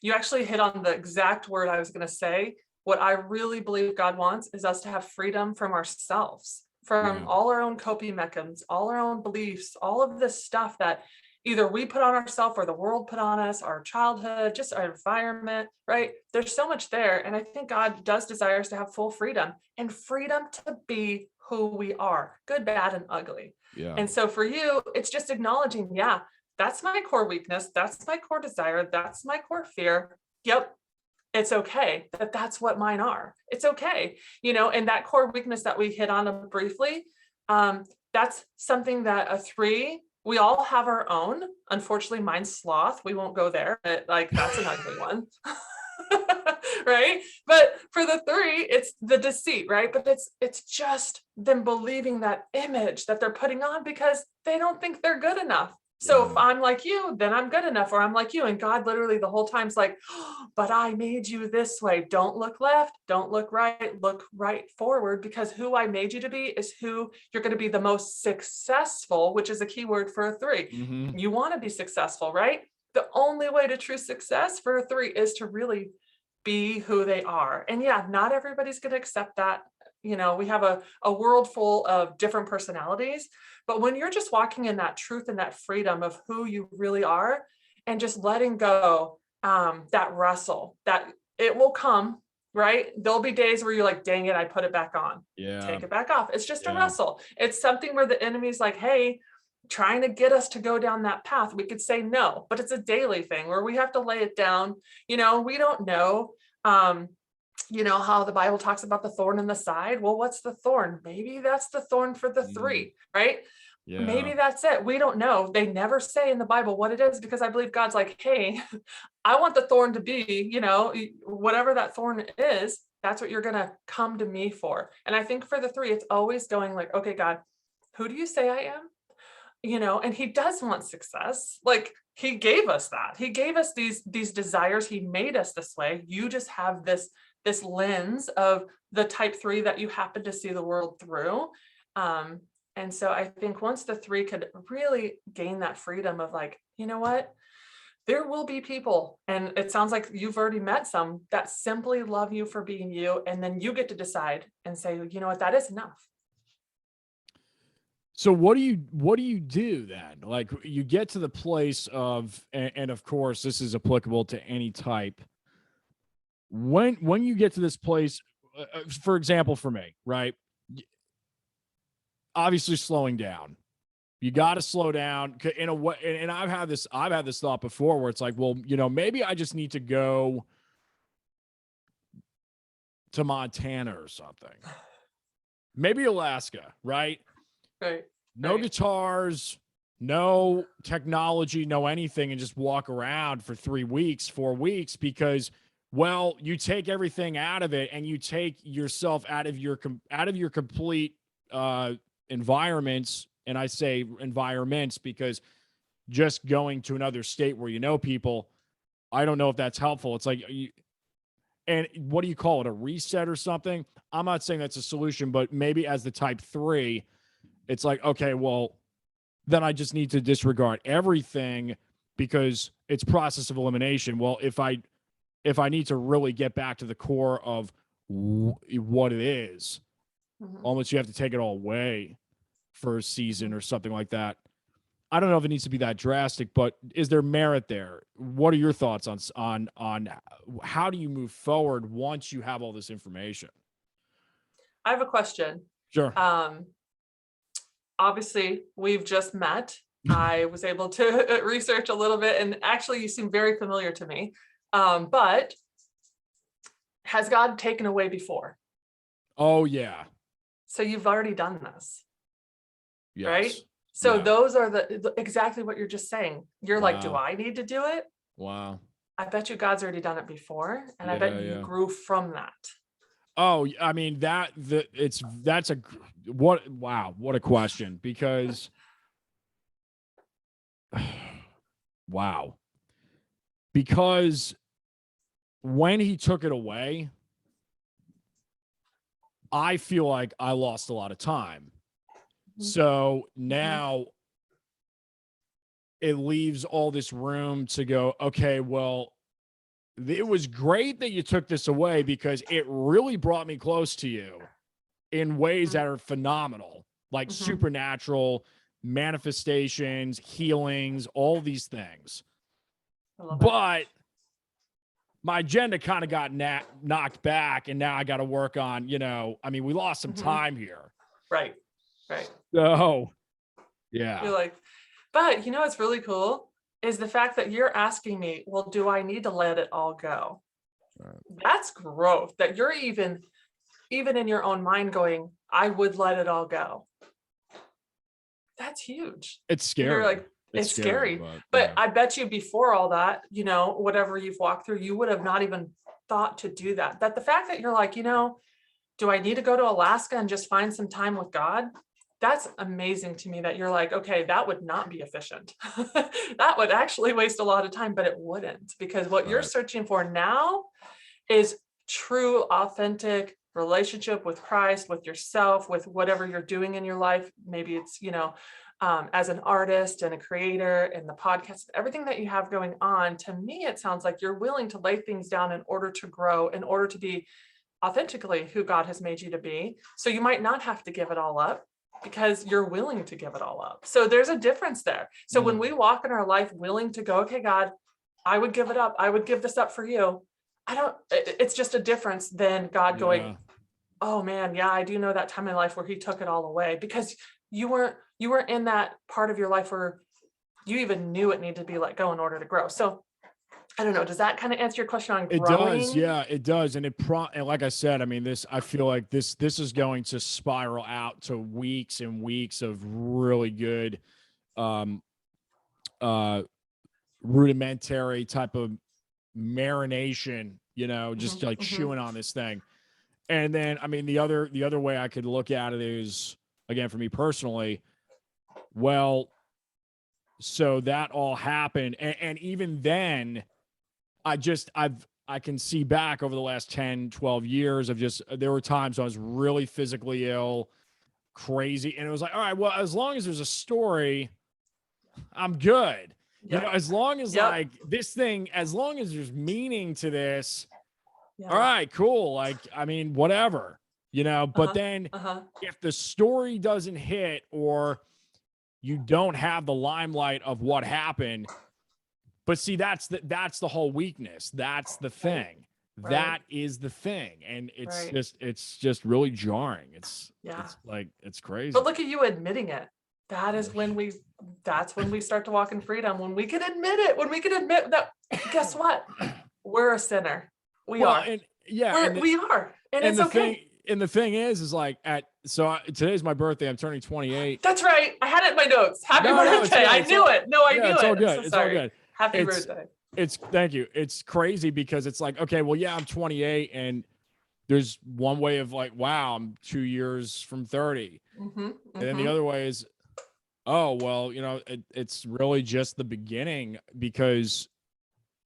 You actually hit on the exact word I was going to say. What I really believe God wants is us to have freedom from ourselves, from all our own coping mechanisms, all our own beliefs, all of this stuff that either we put on ourselves or the world put on us, our childhood, just our environment, right? There's so much there. And I think God does desire us to have full freedom and freedom to be who we are, good, bad, and ugly. Yeah. And so for you, it's just acknowledging, yeah, that's my core weakness. That's my core desire. That's my core fear. Yep. It's okay that that's what mine are. It's okay. And that core weakness that we hit on briefly, that's something that a 3, we all have our own. Unfortunately, mine's sloth. We won't go there, but like, that's an ugly one. Right. But for the 3, it's the deceit, right? But it's just them believing that image that they're putting on because they don't think they're good enough. So if I'm like you, then I'm good enough, or I'm like you. And God literally the whole time's like, oh, but I made you this way. Don't look left. Don't look right. Look right forward, because who I made you to be is who you're going to be the most successful, which is a key word for a 3. Mm-hmm. You want to be successful, right? The only way to true success for a 3 is to really be who they are. And yeah, not everybody's going to accept that. We have a world full of different personalities, but when you're just walking in that truth and that freedom of who you really are and just letting go, that wrestle, that it will come, right? There'll be days where you're like, dang it, I put it back on. Yeah. Take it back off. It's just a wrestle. It's something where the enemy's like, hey, trying to get us to go down that path. We could say no, but it's a daily thing where we have to lay it down. We don't know. How the Bible talks about the thorn in the side. Well, what's the thorn? Maybe that's the thorn for the 3, right? Yeah. Maybe that's it. We don't know. They never say in the Bible what it is, because I believe God's like, hey, I want the thorn to be, whatever that thorn is, that's what you're going to come to me for. And I think for the 3, it's always going like, okay, God, who do you say I am? And he does want success. Like, he gave us that. He gave us these desires. He made us this way. You just have this lens of the type 3 that you happen to see the world through. And so I think once the 3 could really gain that freedom of like, you know what, there will be people, and it sounds like you've already met some, that simply love you for being you. And then you get to decide and say, you know what, that is enough. So what do you do then? Like, you get to the place of, and of course this is applicable to any type. When you get to this place, for example, for me, right? Obviously slowing down. You got to slow down in a way. And I've had this thought before where it's like, well, maybe I just need to go to Montana or something. Maybe Alaska, right? Right. No guitars, no technology, no anything, and just walk around for 3 weeks, 4 weeks, because, well, you take everything out of it and you take yourself out of your complete environments. And I say environments because just going to another state where people, I don't know if that's helpful. It's like, and what do you call it? A reset or something? I'm not saying that's a solution, but maybe as the type 3, it's like, okay, well, then I just need to disregard everything because it's process of elimination. Well, if I need to really get back to the core of what it is, almost you have to take it all away for a season or something like that. I don't know if it needs to be that drastic, but is there merit there? What are your thoughts on how do you move forward once you have all this information? I have a question. Sure. Obviously, we've just met. I was able to research a little bit, and actually you seem very familiar to me. But has God taken away before? Oh, yeah. So you've already done this. Yes. Right? So those are exactly what you're just saying. You're like, do I need to do it? Wow. I bet you God's already done it before. And I bet you grew from that. Oh, I mean, what a question, because wow. Because when he took it away, I feel like I lost a lot of time. So now it leaves all this room to go, okay, well, it was great that you took this away because it really brought me close to you in ways that are phenomenal, like supernatural, manifestations, healings, all these things. I love But my agenda kind of got knocked back, and now I got to work on, I mean, we lost some time here. Right. So, yeah. You're like, but what's really cool is the fact that you're asking me, well, do I need to let it all go? Right. That's growth, that you're even in your own mind going, I would let it all go. That's huge. It's scary. You're like, it's scary. But I bet you before all that, whatever you've walked through, you would have not even thought to do that. That the fact that you're like, do I need to go to Alaska and just find some time with God? That's amazing to me that you're like, okay, that would not be efficient. That would actually waste a lot of time, but it wouldn't, because what you're searching for now is true, authentic relationship with Christ, with yourself, with whatever you're doing in your life. Maybe it's, as an artist and a creator and the podcast, everything that you have going on. To me, it sounds like you're willing to lay things down in order to grow, in order to be authentically who God has made you to be. So you might not have to give it all up, because you're willing to give it all up. So there's a difference there. So when we walk in our life willing to go, okay, God, I would give it up. I would give this up for you. It's just a difference than God going, oh man, yeah, I do know that time in life where he took it all away, because you weren't in that part of your life where you even knew it needed to be let go in order to grow. So I don't know. Does that kind of answer your question on growing? It does. Yeah, it does. And and like I said, I mean, I feel like this is going to spiral out to weeks and weeks of really good, rudimentary type of marination, just like chewing on this thing. And then, I mean, the other way I could look at it is, again, for me personally, well, so that all happened. And even then, I can see back over the last 10, 12 years of there were times I was really physically ill, crazy. And it was like, all right, well, as long as there's a story, I'm good. As long as like this thing, as long as there's meaning to this, all right, cool. Like, I mean, whatever, but then if the story doesn't hit, or you don't have the limelight of what happened, but see, that's the whole weakness. That's the thing. Right. That is the thing. And it's just really jarring. It's crazy. But look at you admitting it. That's when we start to walk in freedom. When we can admit it, that, guess what? We're a sinner. We are. And we are. And it's okay. And the thing is like today's my birthday. I'm turning 28. That's right. I had it in my notes. Happy birthday. I knew it. No, I knew it. It's all good. It's all good. Happy birthday. Thank you. It's crazy because it's like, okay, well, yeah, I'm 28, and there's one way of like, wow, I'm 2 years from 30. And then the other way is, oh, well, it's really just the beginning, because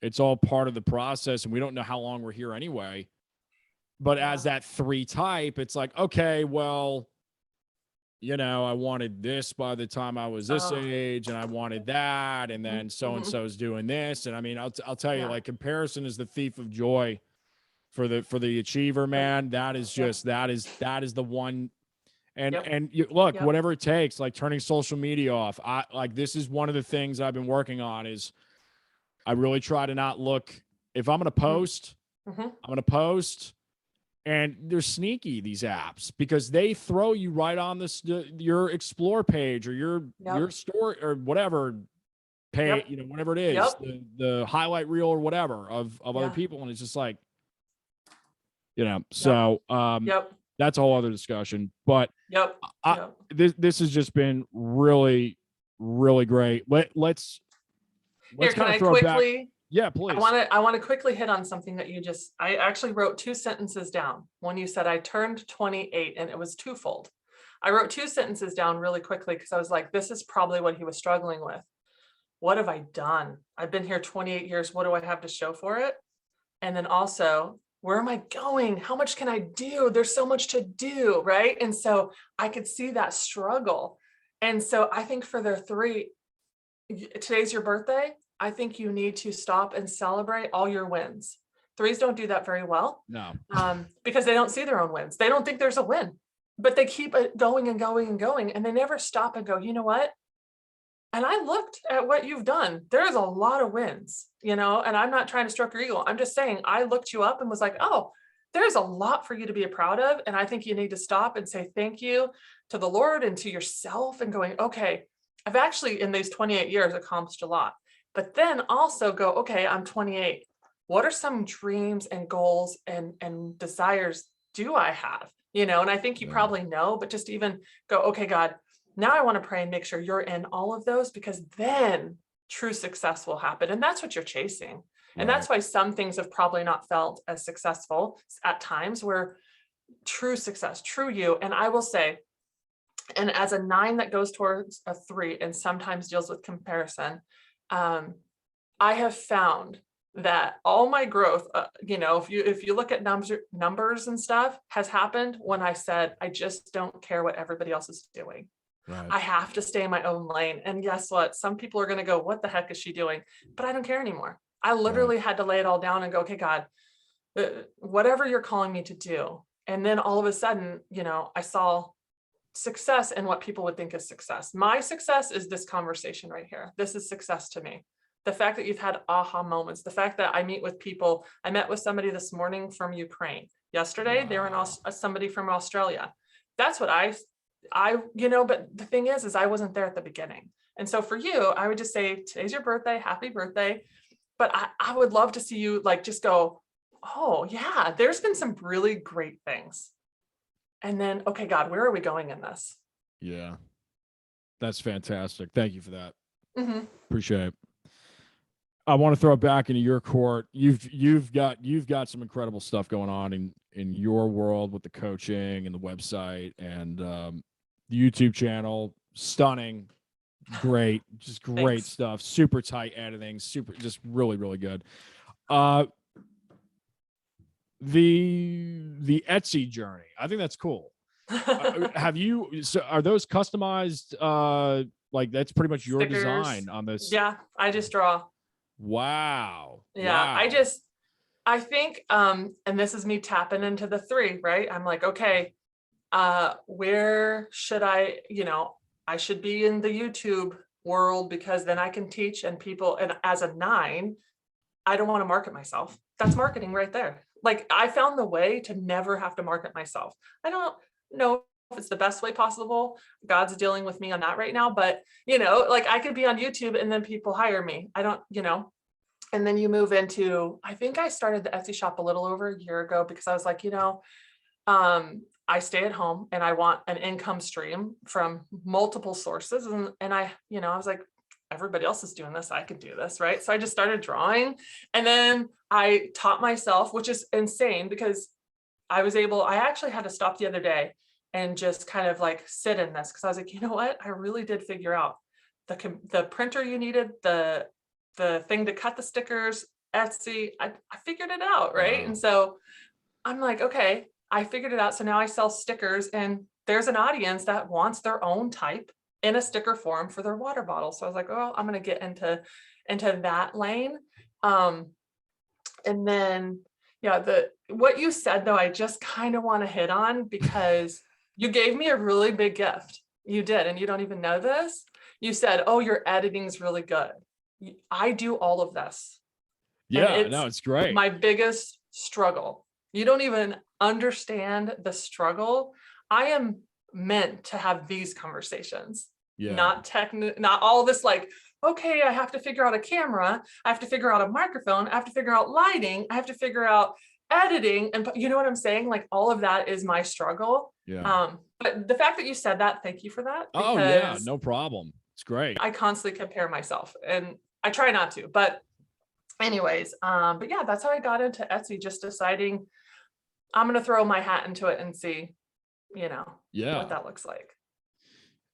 it's all part of the process, and we don't know how long we're here anyway. But as that 3 type, it's like, okay, well, I wanted this by the time I was this age, and I wanted that, and then so-and-so's doing this. And I mean, I'll tell you, like, comparison is the thief of joy for the achiever, man. That is just, that is the one. And look, whatever it takes, like turning social media off. This is one of the things I've been working on, is I really try to not look, if I'm going to post, I'm going to post. And they're sneaky, these apps, because they throw you right on your explore page, or your story, or whatever page, whatever it is, the highlight reel or whatever of other people. And it's just like, so that's a whole other discussion. But this has just been really, really great. Let's kind of throw it back. Yeah, please. I want to quickly hit on something that I actually wrote 2 sentences down. One, you said I turned 28, and it was twofold. I wrote 2 sentences down really quickly because I was like, this is probably what he was struggling with. What have I done? I've been here 28 years. What do I have to show for it? And then also, where am I going? How much can I do? There's so much to do, right? And so I could see that struggle. And so I think for their 3, today's your birthday. I think you need to stop and celebrate all your wins. 3s don't do that very well. No. Because they don't see their own wins. They don't think there's a win, but they keep it going and going and going. And they never stop and go, you know what? And I looked at what you've done. There's a lot of wins, and I'm not trying to stroke your ego. I'm just saying, I looked you up and was like, oh, there's a lot for you to be proud of. And I think you need to stop and say thank you to the Lord and to yourself and going, okay, I've actually in these 28 years accomplished a lot. But then also go, okay, I'm 28. What are some dreams and goals and desires do I have? And I think you probably know, but just even go, okay, God, now I want to pray and make sure you're in all of those, because then true success will happen. And that's what you're chasing. And that's why some things have probably not felt as successful at times, where true success, true you. And I will say, and as a 9 that goes towards a 3 and sometimes deals with comparison, I have found that all my growth, if you look at numbers and stuff, has happened when I said, I just don't care what everybody else is doing. Right. I have to stay in my own lane. And guess what? Some people are going to go, what the heck is she doing? But I don't care anymore. I literally had to lay it all down and go, okay, God, whatever you're calling me to do. And then all of a sudden, I saw success in what people would think is success. My success is this conversation right here. This is success to me. The fact that you've had aha moments, the fact that I meet with people. I met with somebody this morning from Ukraine. Yesterday, they were somebody from Australia. That's what but the thing is I wasn't there at the beginning. And so for you, I would just say, today's your birthday, happy birthday. But I would love to see you just go, oh yeah, there's been some really great things. And then, okay, God, where are we going in this? Yeah. That's fantastic. Thank you for that. Mm-hmm. Appreciate it. I want to throw it back into your court. You've got some incredible stuff going on in your world with the coaching and the website and the YouTube channel. Stunning, great, just great stuff. Super tight editing, just really, really good. The Etsy journey, I think that's cool. Are those customized? That's pretty much your stickers, design on this? Yeah, I just draw. Wow. Yeah, wow. I think, and this is me tapping into the 3, right? I'm like, okay, where should I should be in the YouTube world, because then I can teach and people, and as a 9, I don't want to market myself. That's marketing right there. I found the way to never have to market myself. I don't know if it's the best way possible. God's dealing with me on that right now, but I could be on YouTube and then people hire me. I don't, and then you move into, I think I started the Etsy shop a little over a year ago because I was like, I stay at home and I want an income stream from multiple sources. And I was like, everybody else is doing this, I could do this, right? So I just started drawing, and then I taught myself, which is insane because I actually had to stop the other day and just kind of sit in this, because I was like, you know what? I really did figure out the printer you needed, the thing to cut the stickers, Etsy, I figured it out, right? Wow. And so I'm like, okay, I figured it out. So now I sell stickers, and there's an audience that wants their own type in a sticker form for their water bottle. So I was like, oh, I'm going to get into that lane. And then, what you said though, I just kind of want to hit on, because you gave me a really big gift. You did. And you don't even know this. You said, oh, your editing's really good. I do all of this. Yeah, it's great. My biggest struggle. You don't even understand the struggle. I am meant to have these conversations, not all this okay, I have to figure out a camera, I have to figure out a microphone, I have to figure out lighting, I have to figure out editing, and you know what I'm saying? All of that is my struggle. But the fact that you said that, thank you for that. Oh yeah, no problem. It's great. I constantly compare myself, and I try not to, but anyways, but yeah, that's how I got into Etsy, just deciding I'm going to throw my hat into it and see, what that looks like.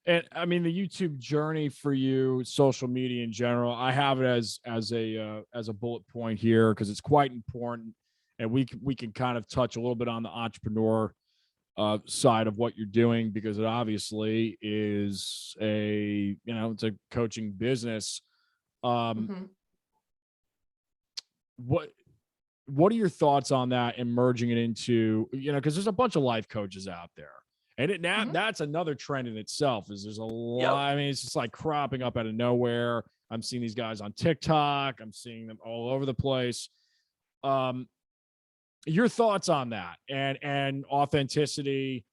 And I mean, the YouTube journey for you, social media in general, I have it as a bullet point here because it's quite important, and we can kind of touch a little bit on the entrepreneur side of what you're doing, because it obviously is it's a coaching business. What are your thoughts on that and merging it into, because there's a bunch of life coaches out there, And that's another trend in itself, is there's a lot. I mean, it's just like cropping up out of nowhere. I'm seeing these guys on TikTok. I'm seeing them all over the place. Your thoughts on that and authenticity,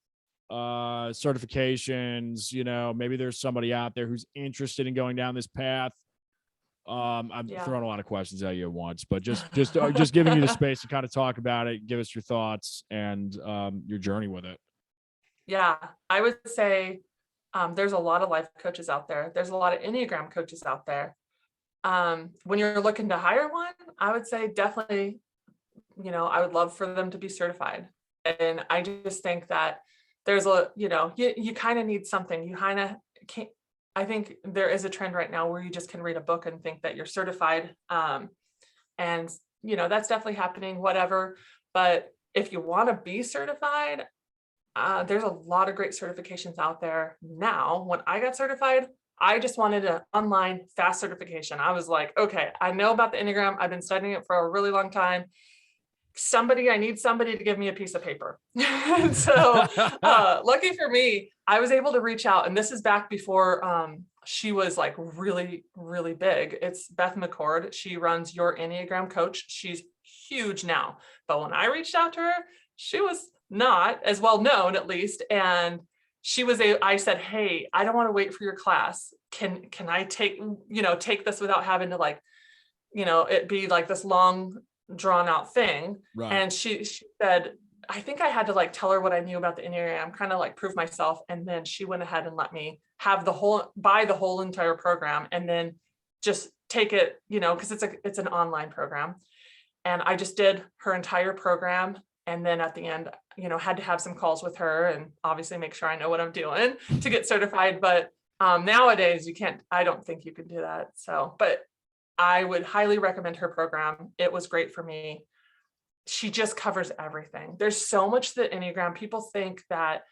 certifications, maybe there's somebody out there who's interested in going down this path. I'm throwing a lot of questions at you at once, but just giving you the space to kind of talk about it, give us your thoughts and your journey with it. Yeah, I would say there's a lot of life coaches out there. There's a lot of Enneagram coaches out there. When you're looking to hire one, I would say definitely, I would love for them to be certified. And I just think that there's you kind of need something. You kind of can't. I think there is a trend right now where you just can read a book and think that you're certified. And that's definitely happening, whatever. But if you want to be certified, there's a lot of great certifications out there now. When I got certified, I just wanted an online fast certification. I was like, okay, I know about the Enneagram. I've been studying it for a really long time. I need somebody to give me a piece of paper. And so lucky for me, I was able to reach out, and this is back before she was like really, really big. It's Beth McCord. She runs Your Enneagram Coach. She's huge now. But when I reached out to her, she was not as well known, at least. And I said, hey, I don't want to wait for your class. Can I take this without having to it be like this long drawn out thing. Right. And she said, I think I had to tell her what I knew about the Enneagram, kind of prove myself. And then she went ahead and let me buy the whole entire program and then just take it, because it's an online program. And I just did her entire program. And then at the end, had to have some calls with her and obviously make sure I know what I'm doing to get certified. But nowadays I don't think you can do that. So, but I would highly recommend her program. It was great for me. She just covers everything. There's so much that Enneagram people think that,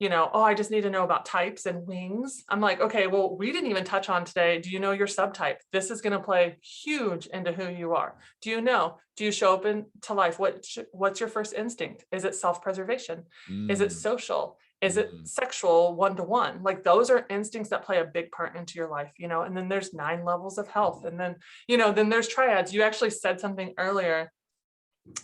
I just need to know about types and wings. I'm like, okay, well, we didn't even touch on today. Do you know your subtype? This is going to play huge into who you are. Do you show up into life? What's your first instinct? Is it self-preservation? Is it social? Is it sexual one-to-one? Those are instincts that play a big part into your life, and then there's 9 levels of health. And then, then there's triads. You actually said something earlier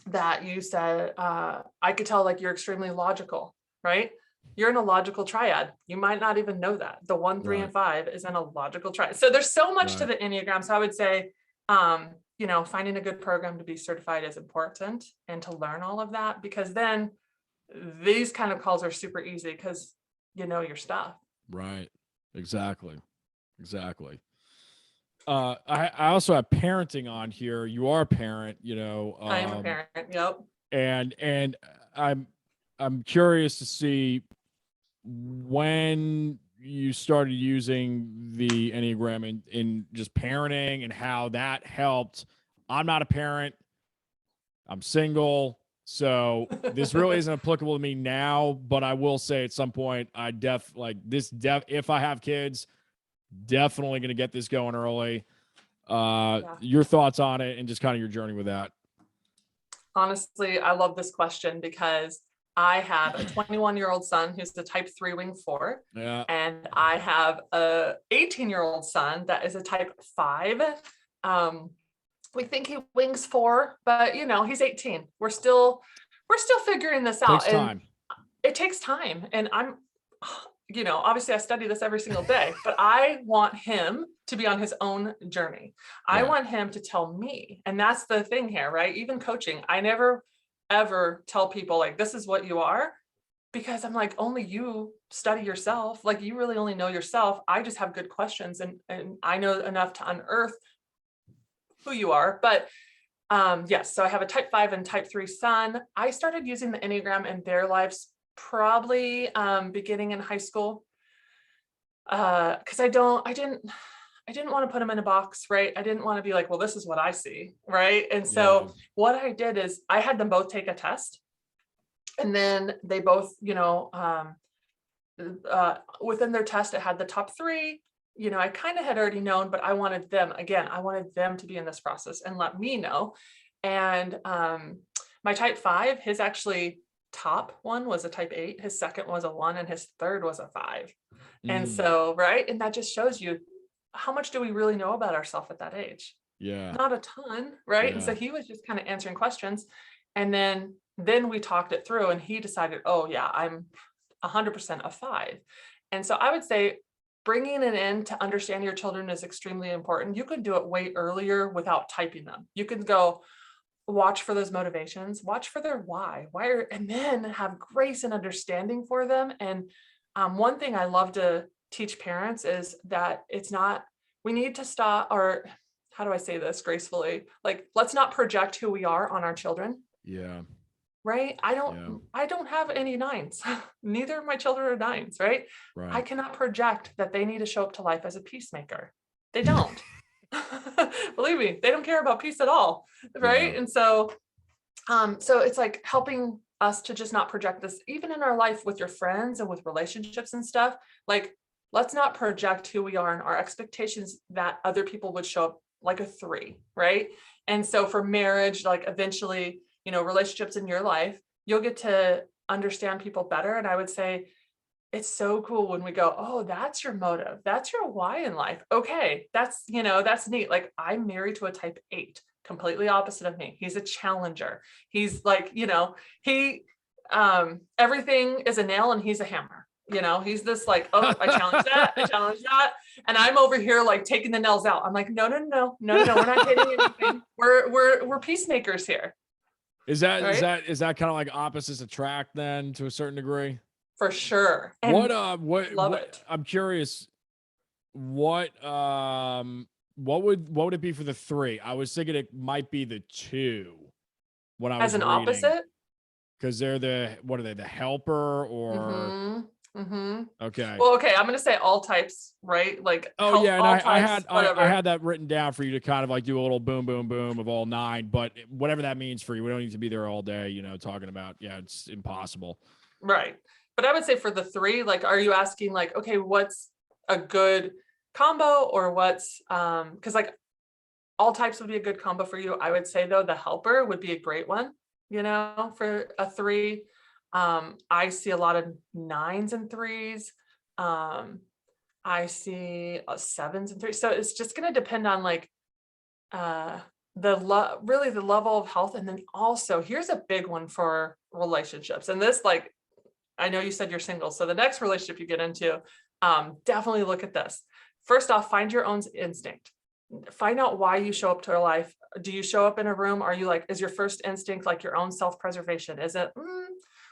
that you said, I could tell you're extremely logical, right? You're in a logical triad. You might not even know that. The 1, 3, and 5 is in a logical triad. So there's so much to the Enneagram. So I would say, finding a good program to be certified is important and to learn all of that, because then these kind of calls are super easy because you know your stuff. Right. Exactly. I also have parenting on here. You are a parent, I am a parent. Yep. And I'm curious to see when you started using the Enneagram in just parenting and how that helped. I'm not a parent. I'm single. So this really isn't applicable to me now, but I will say at some point if I have kids, definitely going to get this going early. Your thoughts on it and just kind of your journey with that. Honestly, I love this question because I have a 21-year-old son who's the type 3 wing 4. Yeah. And I have a 18-year-old son that is a type 5. We think he wings 4, but he's 18. We're still figuring this out. It takes time. And I'm, obviously I study this every single day, but I want him to be on his own journey. I want him to tell me. And that's the thing here, right? Even coaching, I never ever tell people this is what you are, because I'm only you study yourself. You really only know yourself. I just have good questions and I know enough to unearth who you are. But yes, so I have a type 5 and type 3 son. I started using the Enneagram in their lives probably beginning in high school, because I didn't want to put them in a box, right? I didn't want to be well, this is what I see, right? And so what I did is I had them both take a test, and then they both, within their test, it had the top 3. I kind of had already known, but I wanted them to be in this process and let me know. And my type 5, his actually top one was a type 8, his second was a 1, and his third was a 5. And Mm, so, right. And that just shows you how much do we really know about ourselves at that age? yeah. Not a ton, right? And so Yeah. he was just kind of answering questions. And then we talked it through and he decided, oh yeah, I'm 100% a 5. And so I would say bringing it in to understand your children is extremely important. You can do it way earlier without typing them. You can go watch for those motivations, watch for their and then have grace and understanding for them. And one thing I love to teach parents is that we need to stop, or how do I say this gracefully? Like, let's not project who we are on our children. Yeah. Right. Yeah. I don't have any 9s. Neither of my children are 9s, right? I Right. cannot project that they need to show up to life as a peacemaker. They don't. Believe me, they don't care about peace at all. Right. Yeah. And so so it's like helping us to just not project this, even in our life with your friends and with relationships and stuff. Like, let's not project who we are and our expectations that other people would show up like a 3, right? And so for marriage, like eventually, relationships in your life, you'll get to understand people better. And I would say it's so cool when we go, oh, that's your motive. That's your why in life. Okay. That's neat. Like, I'm married to a type 8, completely opposite of me. He's a challenger. He's like, he, everything is a nail and he's a hammer. He's this like, oh, I challenge that. I challenge that. And I'm over here like taking the nails out. I'm like, no. We're not hitting anything. We're peacemakers here. Is that Right? is that kind of like opposites attract then to a certain degree? For sure. What And love it. I'm curious, what what would it be for the 3? I was thinking it might be the 2 when I As was an reading, opposite. because they're what are they, the helper or Mm-hmm. Mm-hmm. okay. Well, okay, I'm gonna say all types, right? Like Oh help yeah, and all I types, had I whatever. had that written down for you to kind of like do a little boom boom boom of all 9, but whatever that means for you, we don't need to be there all day, talking about, yeah, it's impossible. Right. But I would say for the 3, like, are you asking like, okay, what's a good combo or what's because like all types would be a good combo for you. I would say though, the helper would be a great one, for a 3. I see a lot of 9s and 3s. I see 7s and 3s. So it's just going to depend on like uh really the level of health. And then also here's a big one for relationships. And this, like, I know you said you're single. So the next relationship you get into, definitely look at this. First off, find your own instinct. Find out why you show up to your life. Do you show up in a room? Are you like, is your first instinct like your own self-preservation? Is it,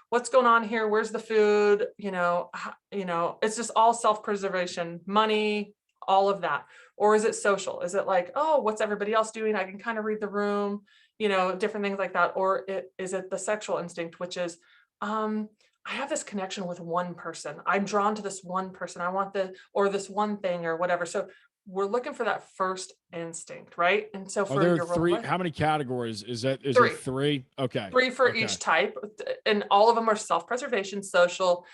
what's going on here? Where's the food? It's just all self-preservation, money, all of that. Or is it social? Is it like, oh, what's everybody else doing? I can kind of read the room, different things like that. Or is it the sexual instinct, which is, I have this connection with one person. I'm drawn to this one person. I want or this one thing or whatever. So we're looking for that first instinct, right? And so Are for there your 3? How many categories is there 3, 3? Okay. 3 for Okay. each type, and all of them are self-preservation, social,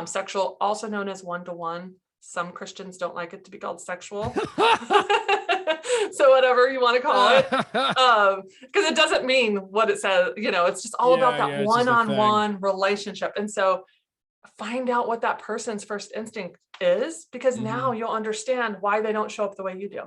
sexual, also known as one-to-one. Some Christians don't like it to be called sexual. So whatever you want to call it, because it doesn't mean what it says, it's just all about that it's just a thing. one-on-one relationship. And so find out what that person's first instinct is, because now you'll understand why they don't show up the way you do.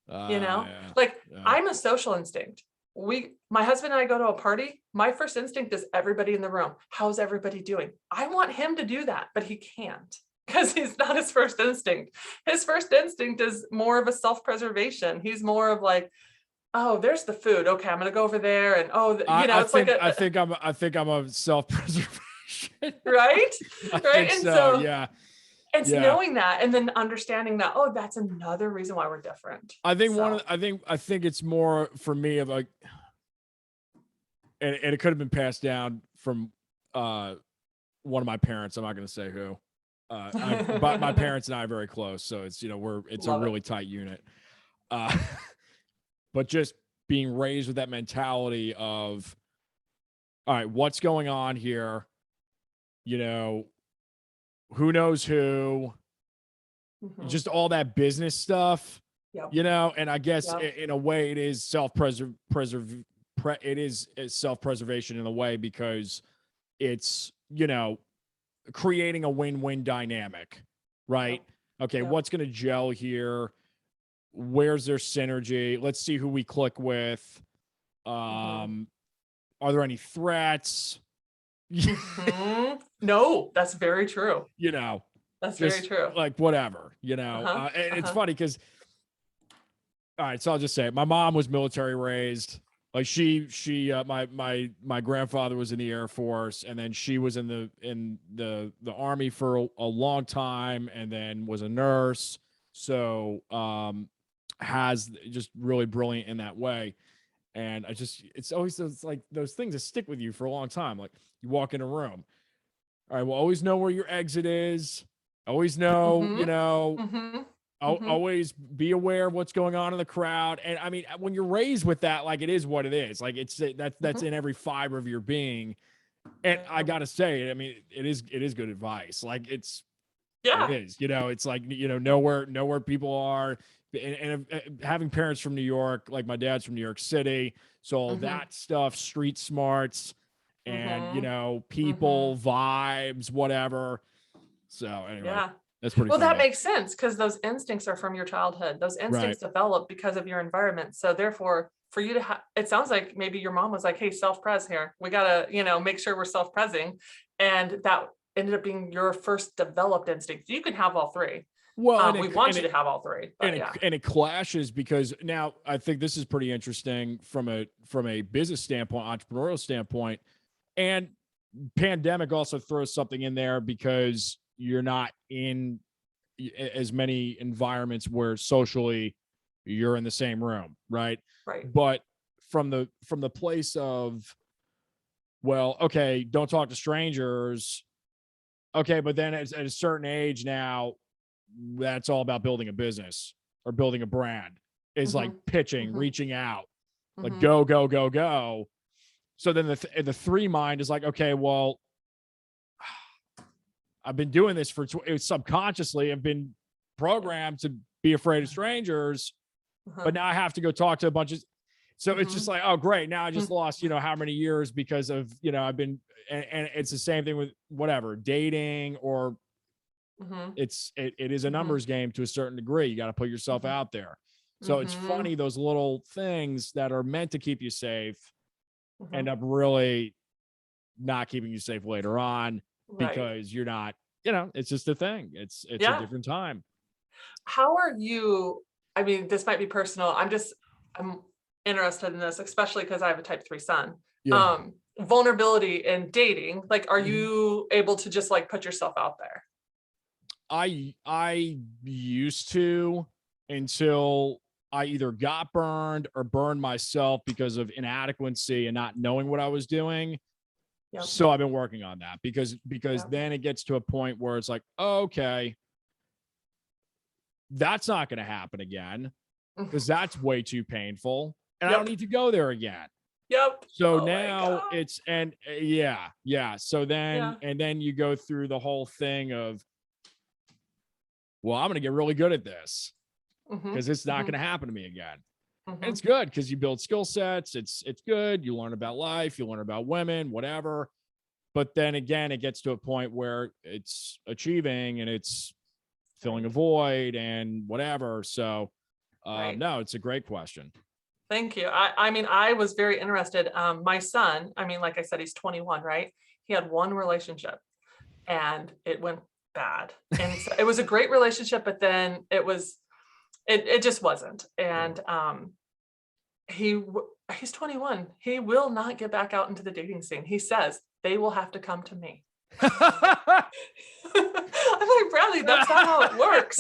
Like, I'm a social instinct. My husband and I go to a party. My first instinct is everybody in the room. How's everybody doing? I want him to do that, but he can't, because he's not his first instinct. His first instinct is more of a self-preservation. He's more of like, oh, there's the food. Okay, I'm gonna go over there, and I think I'm a self-preservation. Right. Right. And so yeah. it's knowing that and then understanding that, oh, that's another reason why we're different. I think I think it's more for me of like, and it could have been passed down from one of my parents. I'm not going to say who, but my parents and I are very close. So it's, it's a really tight unit. But just being raised with that mentality of, all right, what's going on here? Who knows who, just all that business stuff, and I guess in a way it is self-preservation in a way, because it's, creating a win-win dynamic, right? Yep. Okay, Yep. what's going to gel here? Where's their synergy? Let's see who we click with. Are there any threats? No, that's very true. That's very true. Like whatever, and it's funny because, all right, so I'll just say it. My mom was military raised. Like my grandfather was in the Air Force, and then she was in the Army for a long time, and then was a nurse. So, has just really brilliant in that way. And it's always those things that stick with you for a long time. Like you walk in a room. All right, well, always know where your exit is. Always know, always be aware of what's going on in the crowd. And I mean, when you're raised with that, like it is what it is. Like that's in every fiber of your being. And I gotta say, I mean, it is good advice. Like it is, it's like, know where people are. And having parents from New York, like my dad's from New York City. So all that stuff, street smarts and, people, vibes, whatever. So anyway, that's pretty well, funny. that makes sense because those instincts are from your childhood. Those instincts develop because of your environment. So therefore, for you to it sounds like maybe your mom was like, hey, self-pres here. We got to, make sure we're self-presing. And that ended up being your first developed instinct. You can have all three. Well, we want you to have all three. But and it clashes because now I think this is pretty interesting from a business standpoint, entrepreneurial standpoint, and pandemic also throws something in there because you're not in as many environments where socially you're in the same room, right? Right. But from the place of, well, okay, don't talk to strangers. Okay, but then at a certain age now, that's all about building a business or building a brand. Is like pitching, reaching out, like go, go, go, go. So then the three mind is like, okay, well, I've been doing this for subconsciously. I've been programmed to be afraid of strangers, but now I have to go talk to a bunch of. So it's just like, oh, great. Now I just lost, how many years because of, I've been, and it's the same thing with whatever dating or it is a numbers game to a certain degree. You got to put yourself out there. So it's funny. Those little things that are meant to keep you safe end up really not keeping you safe later on because you're not, it's just a thing. It's a different time. How are you? I mean, this might be personal. I'm interested in this, especially because I have a type 3 son. Vulnerability in dating. Like, are you able to just like put yourself out there? I used to until I either got burned or burned myself because of inadequacy and not knowing what I was doing. Yep. So I've been working on that because then it gets to a point where it's like, oh, okay, that's not going to happen again because that's way too painful and I don't need to go there again. Yep. So now it's, and So then, and then you go through the whole thing of, well, I'm going to get really good at this because it's not going to happen to me again. And it's good because you build skill sets. It's good. You learn about life. You learn about women, whatever. But then again, it gets to a point where it's achieving and it's filling a void and whatever. So no, it's a great question. Thank you. I mean, I was very interested. My son, I mean, like I said, he's 21, right? He had one relationship and it went bad. And so it was a great relationship, but then it just wasn't. And he's 21. He will not get back out into the dating scene. He says they will have to come to me. I'm like, Bradley, that's not how it works.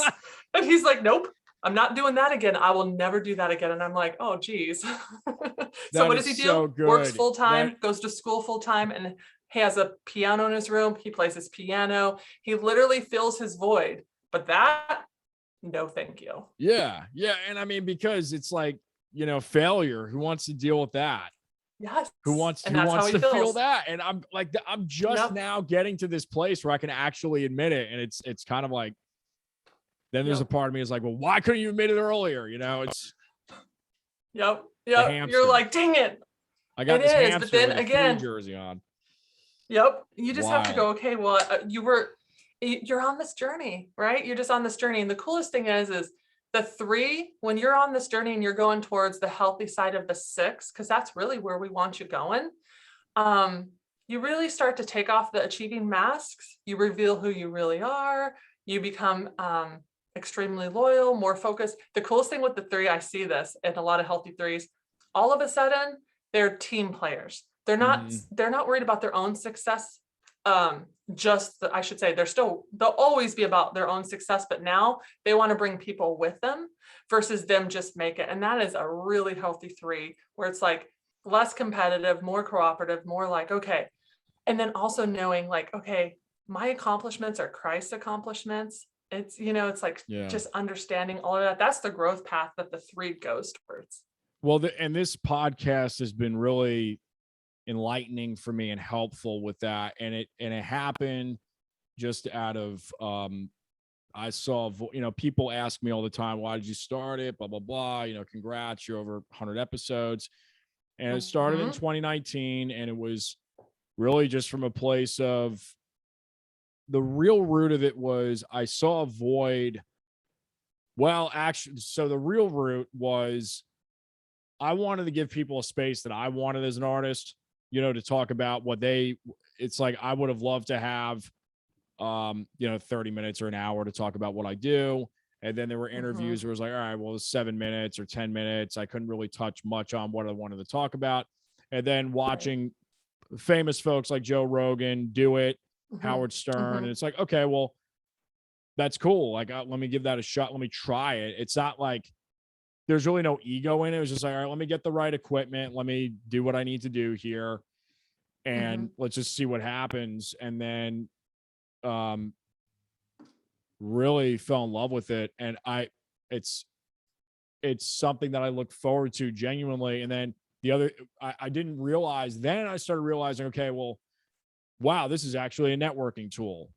And he's like, nope, I'm not doing that again. I will never do that again. And I'm like, oh, geez. So what does he do? So works full time, goes to school full time, and he has a piano in his room. He plays his piano. He literally fills his void. But that, no, thank you. Yeah. Yeah. And I mean, because it's like, failure. Who wants to deal with that? Yes. Who wants to feel that? And I'm like, I'm just now getting to this place where I can actually admit it. And it's kind of like, then there's a part of me is like, well, why couldn't you admit it earlier? It's. Yep. You're like, dang it. I got this hamster but then with a again, jersey on. Yep. You just have to go, Wild. okay, well, you're on this journey, right? You're just on this journey. And the coolest thing is the 3, when you're on this journey and you're going towards the healthy side of the 6, because that's really where we want you going. You really start to take off the achieving masks. You reveal who you really are. You become extremely loyal, more focused. The coolest thing with the 3, I see this in a lot of healthy 3s, all of a sudden they're team players. They're not worried about their own success. I should say they'll always be about their own success, but now they want to bring people with them versus them just make it. And that is a really healthy 3, where it's like less competitive, more cooperative, more like, okay. And then also knowing like, okay, my accomplishments are Christ's accomplishments. It's, it's like just understanding all of that. That's the growth path that the 3 goes towards. Well, and this podcast has been really enlightening for me and helpful with that. And it happened just out of, I saw, people ask me all the time, why did you start it? Blah, blah, blah. Congrats, you're over 100 episodes. And it started in 2019. And it was really just from a place of, the real root of it was I saw a void. Well, actually, so the real root was I wanted to give people a space that I wanted as an artist, to talk about it's like I would have loved to have, 30 minutes or an hour to talk about what I do. And then there were interviews where it was like, all right, well, it's 7 minutes or 10 minutes. I couldn't really touch much on what I wanted to talk about. And then watching famous folks like Joe Rogan do it, Howard Stern. And it's like, okay, well, that's cool. Like, let me give that a shot. Let me try it. It's not like there's really no ego in it. It was just like, all right, let me get the right equipment. Let me do what I need to do here. And let's just see what happens. And then really fell in love with it. And it's something that I look forward to genuinely. And then I didn't realize, then I started realizing, okay, well, wow, this is actually a networking tool.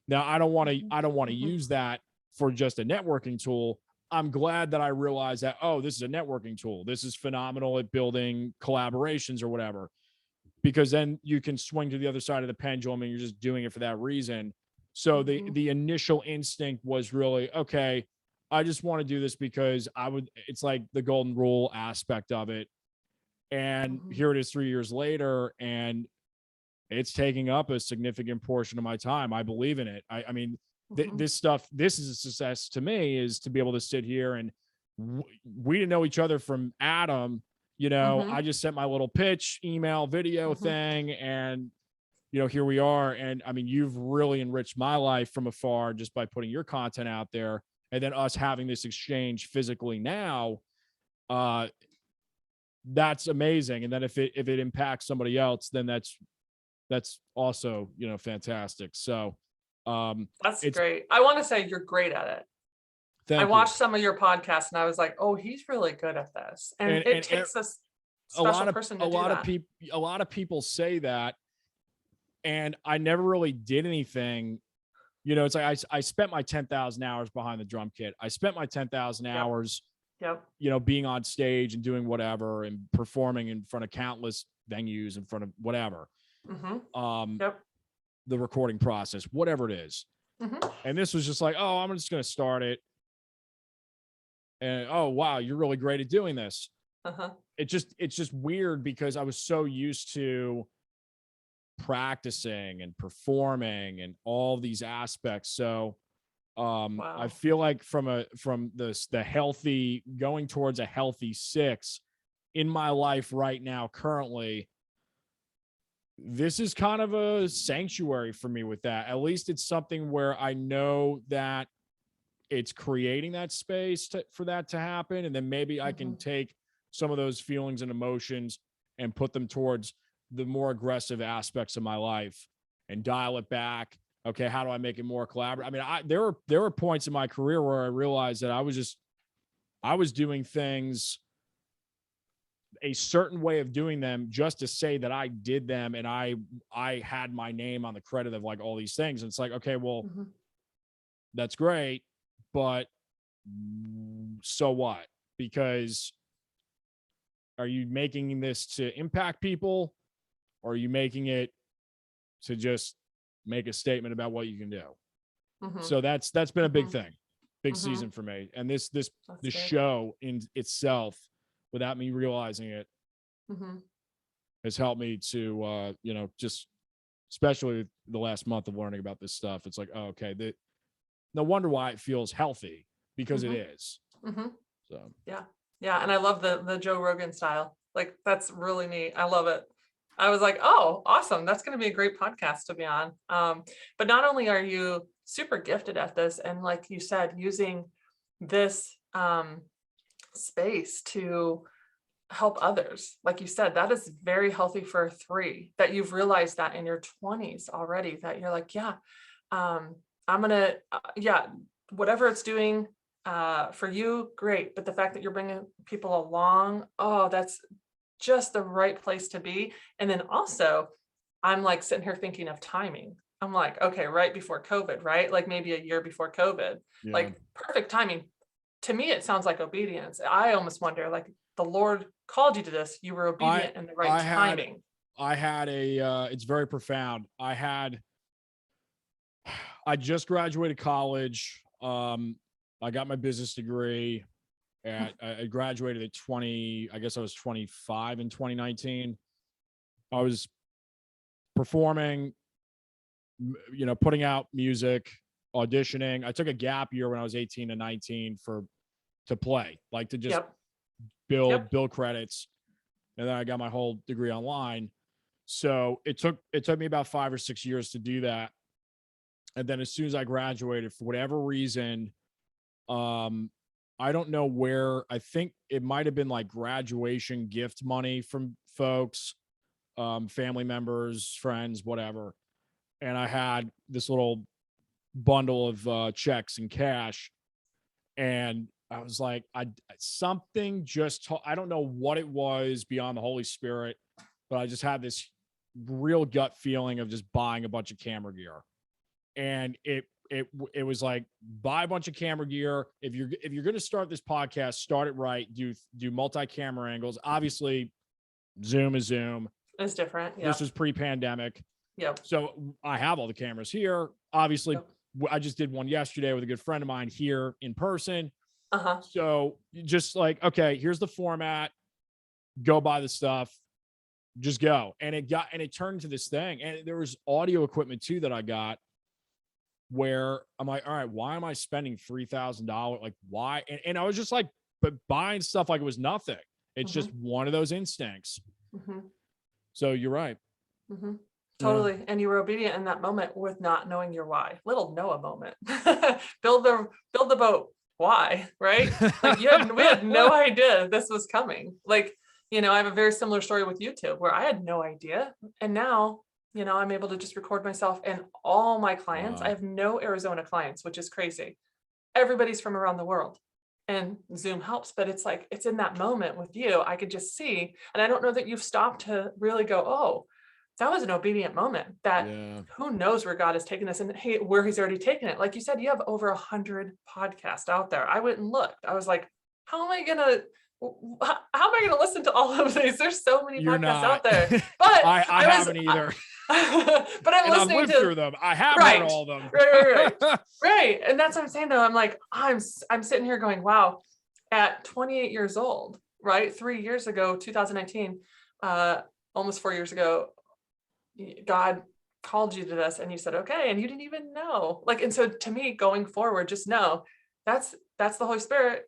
Now I don't want to use that for just a networking tool. I'm glad that I realized that, oh, this is a networking tool. This is phenomenal at building collaborations or whatever, because then you can swing to the other side of the pendulum and you're just doing it for that reason. So the initial instinct was really, okay, I just want to do this because it's like the golden rule aspect of it. And here it is 3 years later, and it's taking up a significant portion of my time. I believe in it. I mean, this is a success to me, is to be able to sit here and we didn't know each other from Adam. I just sent my little pitch, email, video thing, and here we are. And I mean, you've really enriched my life from afar just by putting your content out there, and then us having this exchange physically now. That's amazing. And then if it impacts somebody else, then that's also, fantastic. So that's great. I want to say you're great at it. I watched some of your podcasts and I was like, oh, he's really good at this. And it takes a special person to do that. A lot of people say that, and I never really did anything. It's like I spent my 10,000 hours behind the drum kit. I spent my 10,000 hours, being on stage and doing whatever and performing in front of countless venues, in front of whatever. The recording process, whatever it is. And this was just like, oh, I'm just going to start it. And, oh, wow, you're really great at doing this. It's just weird because I was so used to practicing and performing and all these aspects. So I feel like from the healthy, going towards a healthy 6 in my life right now, currently, this is kind of a sanctuary for me with that. At least it's something where I know that it's creating that space for that to happen. And then maybe I can take some of those feelings and emotions and put them towards the more aggressive aspects of my life and dial it back. Okay, how do I make it more collaborative? I mean, there were points in my career where I realized that I was doing things a certain way of doing them just to say that I did them, and I had my name on the credit of like all these things. And it's like, okay, well, that's great, but so what? Because are you making this to impact people, or are you making it to just make a statement about what you can do. Mm-hmm. So that's been a big Mm-hmm. thing, big Mm-hmm. season for me. And this That's show in itself, without me realizing it, mm-hmm. has helped me to, just especially the last month of learning about this stuff. It's like, oh, okay, no wonder why it feels healthy, because Mm-hmm. it is. Mm-hmm. So yeah. And I love the Joe Rogan style. Like, that's really neat. I love it. I was like, oh, awesome. That's going to be a great podcast to be on. But not only are you super gifted at this, and like you said, using this space to help others, like you said, that is very healthy for a 3, that you've realized that in your 20s already, that you're like, I'm gonna, whatever it's doing for you, great. But the fact that you're bringing people along, oh, that's just the right place to be. And then also, I'm like sitting here thinking of timing. I'm like, okay, right before COVID, right? Like maybe a year before COVID, like perfect timing. To me, it sounds like obedience. I almost wonder, like, the Lord called you to this. You were obedient in the right timing. I had it's very profound. I just graduated college. I got my business degree. I graduated at 20, I guess I was 25 in 2019. I was performing, putting out music, auditioning. I took a gap year when I was 18 and 19 to play, like to just build credits. And then I got my whole degree online. So it took me about 5 or 6 years to do that. And then as soon as I graduated, for whatever reason, I don't know where, I think it might have been like graduation gift money from folks, family members, friends, whatever. And I had this little bundle of checks and cash. And I was like, something just, I don't know what it was beyond the Holy Spirit, but I just had this real gut feeling of just buying a bunch of camera gear. And it was like, buy a bunch of camera gear. If you're going to start this podcast, start it right. Do multi-camera angles. Obviously, Zoom is Zoom. It's different. Yeah. This was pre-pandemic. Yep. So I have all the cameras here. Obviously, I just did one yesterday with a good friend of mine here in person. Uh-huh. So just like, okay, here's the format. Go buy the stuff. Just go. And it turned into this thing. And there was audio equipment too that I got, where I'm like, all right, why am I spending $3,000? Like, why? And I was just like, but buying stuff like it was nothing. It's just one of those instincts. Mm-hmm. So you're right. Mm-hmm. Totally. Yeah. And you were obedient in that moment with not knowing your why. Little Noah moment. build the boat. Why? Right? Like we had no idea this was coming. Like, I have a very similar story with YouTube where I had no idea. And now, I'm able to just record myself and all my clients. Wow. I have no Arizona clients, which is crazy. Everybody's from around the world, and Zoom helps, but it's like, it's in that moment with you, I could just see. And I don't know that you've stopped to really go, oh, that was an obedient moment, that who knows where God has taken us, and where he's already taken it. Like you said, you have over 100 podcasts out there. I went and looked. I was like, how am I going to listen to all of these? There's so many podcasts out there, but I haven't either. But I'm listening through them. I have heard all of them. Right. And that's what I'm saying though. I'm like, I'm sitting here going, wow, at 28 years old, right? 3 years ago, 2019, almost 4 years ago, God called you to this and you said, okay. And you didn't even know, like, and so to me, going forward, just know that's the Holy Spirit,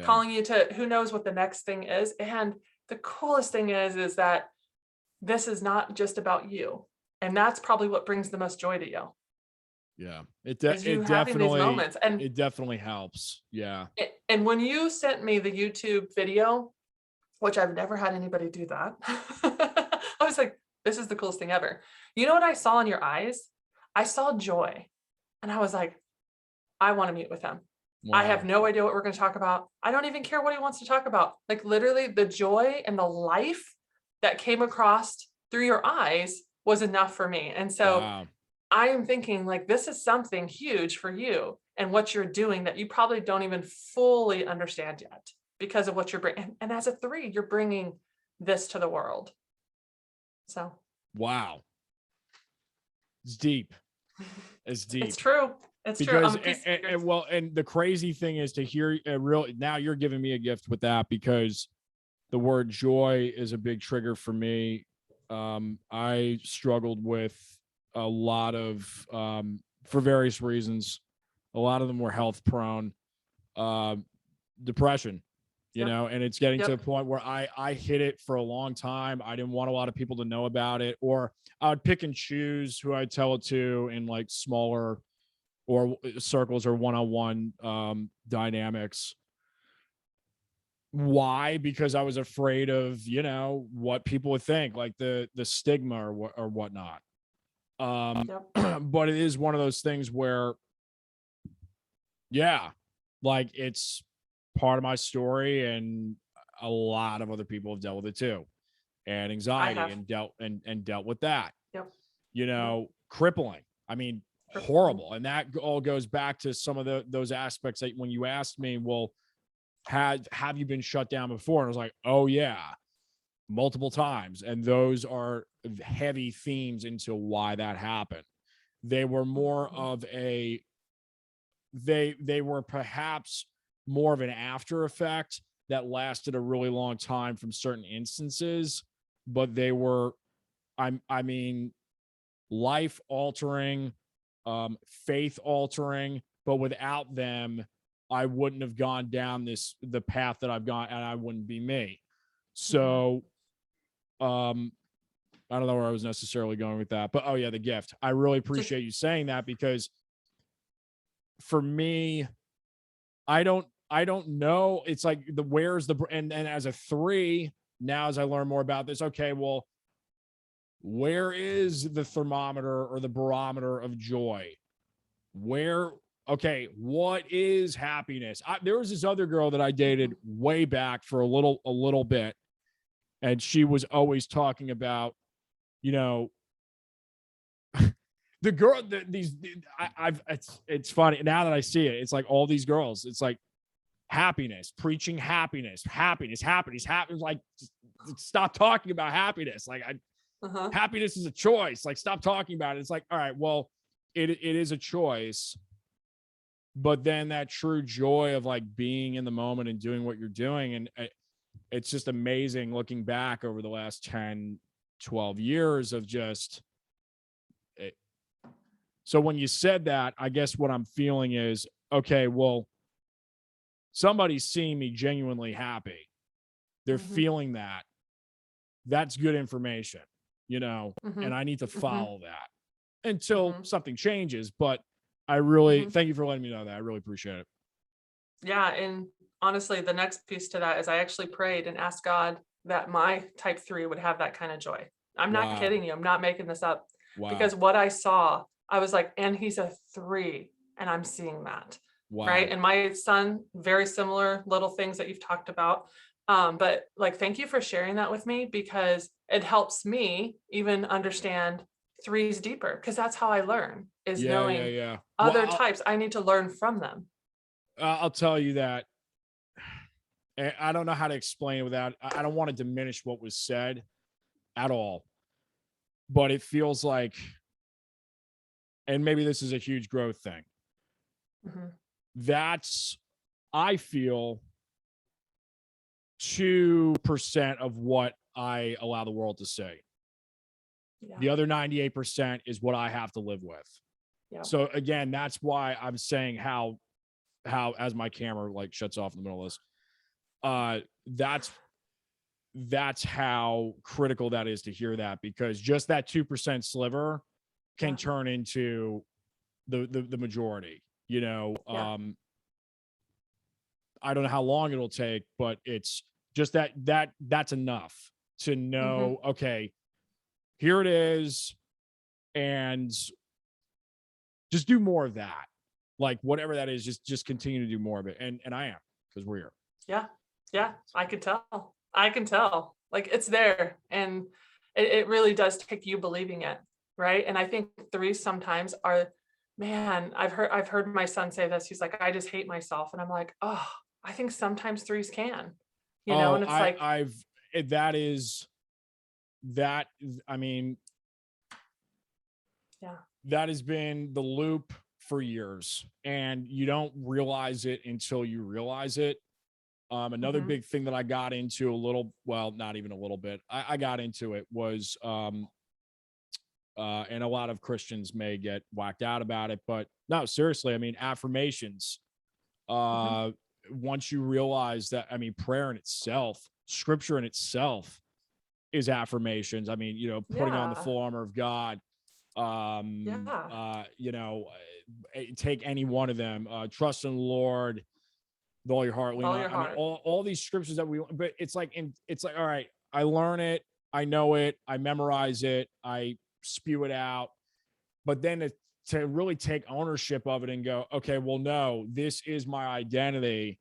calling you to, who knows what the next thing is. And the coolest thing is that this is not just about you. And that's probably what brings the most joy to you. Yeah, it definitely moments. And it definitely helps. Yeah. And when you sent me the YouTube video, which I've never had anybody do that, I was like, this is the coolest thing ever. You know what I saw in your eyes? I saw joy. And I was like, I want to meet with him. Wow. I have no idea what we're going to talk about. I don't even care what he wants to talk about. Like, literally the joy and the life that came across through your eyes was enough for me. And so I am thinking, like, this is something huge for you and what you're doing that you probably don't even fully understand yet because of what you're bringing. And as a 3, you're bringing this to the world. So. Wow. It's deep. It's deep. It's true. It's because true. and the crazy thing is to hear now you're giving me a gift with that, because the word joy is a big trigger for me. I struggled with a lot of for various reasons. A lot of them were health prone, depression, you know, and it's getting to a point where I hid it for a long time. I didn't want a lot of people to know about it, or I would pick and choose who I'd tell it to in like smaller or circles or one-on-one dynamics. Why? Because I was afraid of, you know, what people would think, like the stigma or whatnot. But it is one of those things where, yeah, like it's part of my story, and a lot of other people have dealt with it too, and anxiety and dealt with that. You know, crippling. I mean, horrible. And that all goes back to some of those aspects that when you asked me, well, have you been shut down before? And I was like, oh yeah, multiple times. And those are heavy themes into why that happened. They were more of they were perhaps more of an after effect that lasted a really long time from certain instances, but they were, I mean, life altering, faith altering, but without them, I wouldn't have gone down the path that I've gone, and I wouldn't be me. So, I don't know where I was necessarily going with that, but oh yeah, the gift. I really appreciate you saying that, because for me, I don't know. It's like where's the, and as a 3, now as I learn more about this, okay, well, where is the thermometer or the barometer of joy? Okay, what is happiness? There was this other girl that I dated way back for a little bit, and she was always talking about, you know, the girl, it's funny now that I see it. It's like all these girls, it's like happiness, preaching happiness, like stop talking about happiness. Like happiness is a choice. Like stop talking about it. It's like, all right, well, it is a choice, but then that true joy of like being in the moment and doing what you're doing. And it's just amazing looking back over the last 10, 12 years of just it. So when you said that, I guess what I'm feeling is, okay, well, somebody's seeing me genuinely happy. They're feeling that. That's good information, you know, and I need to follow that until something changes. But I really thank you for letting me know that. I really appreciate it. Yeah. And honestly, the next piece to that is I actually prayed and asked God that my type 3 would have that kind of joy. I'm not kidding you. I'm not making this up. Because what I saw, I was like, and he's a 3, and I'm seeing that. Right. And my son, very similar little things that you've talked about. But like, thank you for sharing that with me, because it helps me even understand 3s deeper, because that's how I learn, is knowing other types. I need to learn from them. I'll tell you that. I don't know how to explain it without, I don't want to diminish what was said at all, but it feels like, and maybe this is a huge growth thing. That's, I feel, 2% of what I allow the world to say. The other 98% is what I have to live with. So again, that's why I'm saying how as my camera like shuts off in the middle of this, that's how critical that is to hear that, because just that 2% sliver can turn into the majority, you know. I don't know how long it'll take, but it's just that's enough to know, okay, here it is, and just do more of that. Like whatever that is, just continue to do more of it. And I am, because we're here. Yeah. I can tell. Like it's there. And it really does take you believing it. Right. And I think 3s sometimes are, man, I've heard my son say this. He's like, I just hate myself. And I'm like, oh, I think sometimes 3s can, you know, and it's I mean, that has been the loop for years, and you don't realize it until you realize it. Another big thing that I got into not even a little bit, I got into it was, and a lot of Christians may get whacked out about it, but no, seriously, I mean, affirmations. Once you realize that, I mean, prayer in itself, scripture in itself is affirmations. I mean, putting on the full armor of God, take any one of them, trust in the Lord with all your heart, lean on. I mean, all these scriptures but it's like, all right, I learn it, I know it, I memorize it, I spew it out, but then to really take ownership of it and go, okay, well, no, this is my identity.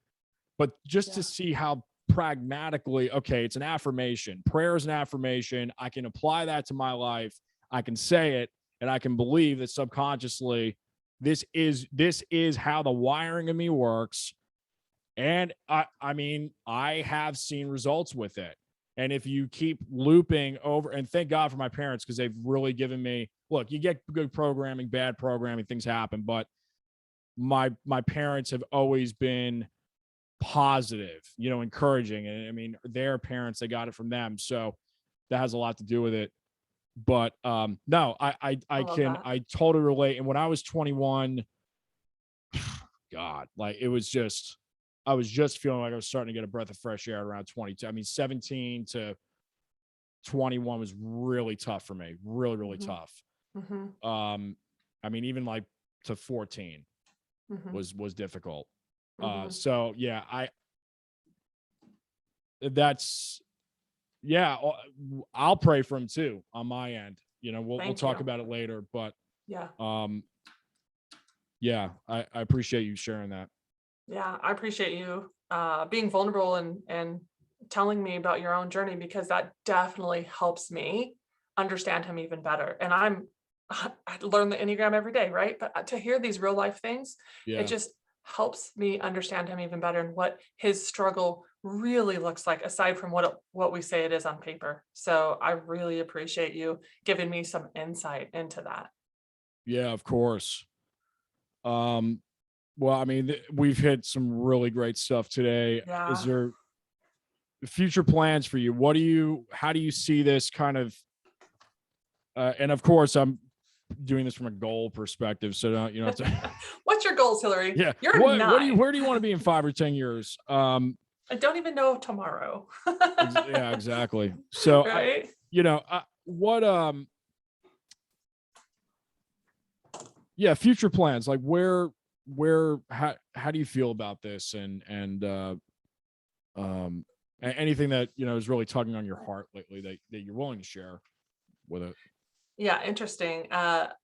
But just to see how pragmatically, okay, it's an affirmation. Prayer is an affirmation. I can apply that to my life. I can say it, and I can believe that subconsciously this is how the wiring of me works. And I mean, I have seen results with it. And if you keep looping over, and thank God for my parents, because they've really given me, look, you get good programming, bad programming, things happen, but my parents have always been positive, encouraging. And I mean, their parents, they got it from them. So that has a lot to do with it. But no, I totally relate. And when I was 21, God, like I was just feeling like I was starting to get a breath of fresh air around 22. I mean, 17 to 21 was really tough for me. Really, really tough. I mean, even like to 14 was difficult. So yeah, I'll pray for him too on my end. We'll talk about it later, but I appreciate you sharing that. Yeah, I appreciate you being vulnerable and telling me about your own journey, because that definitely helps me understand him even better. And I learn the Enneagram every day, right? But to hear these real life things, it just helps me understand him even better and what his struggle really looks like, aside from what we say it is on paper. So I really appreciate you giving me some insight into that. Yeah, of course. Well, I mean, we've hit some really great stuff today. Yeah. Is there future plans for you? How do you see this kind of, and of course I'm doing this from a goal perspective. So don't, have to, what's your goals, Hillary? Yeah. You're where do you want to be in 5 or 10 years? I don't even know tomorrow. Yeah, exactly. So, right? Future plans, like how do you feel about this, and anything that is really tugging on your heart lately that you're willing to share with it? Yeah, interesting.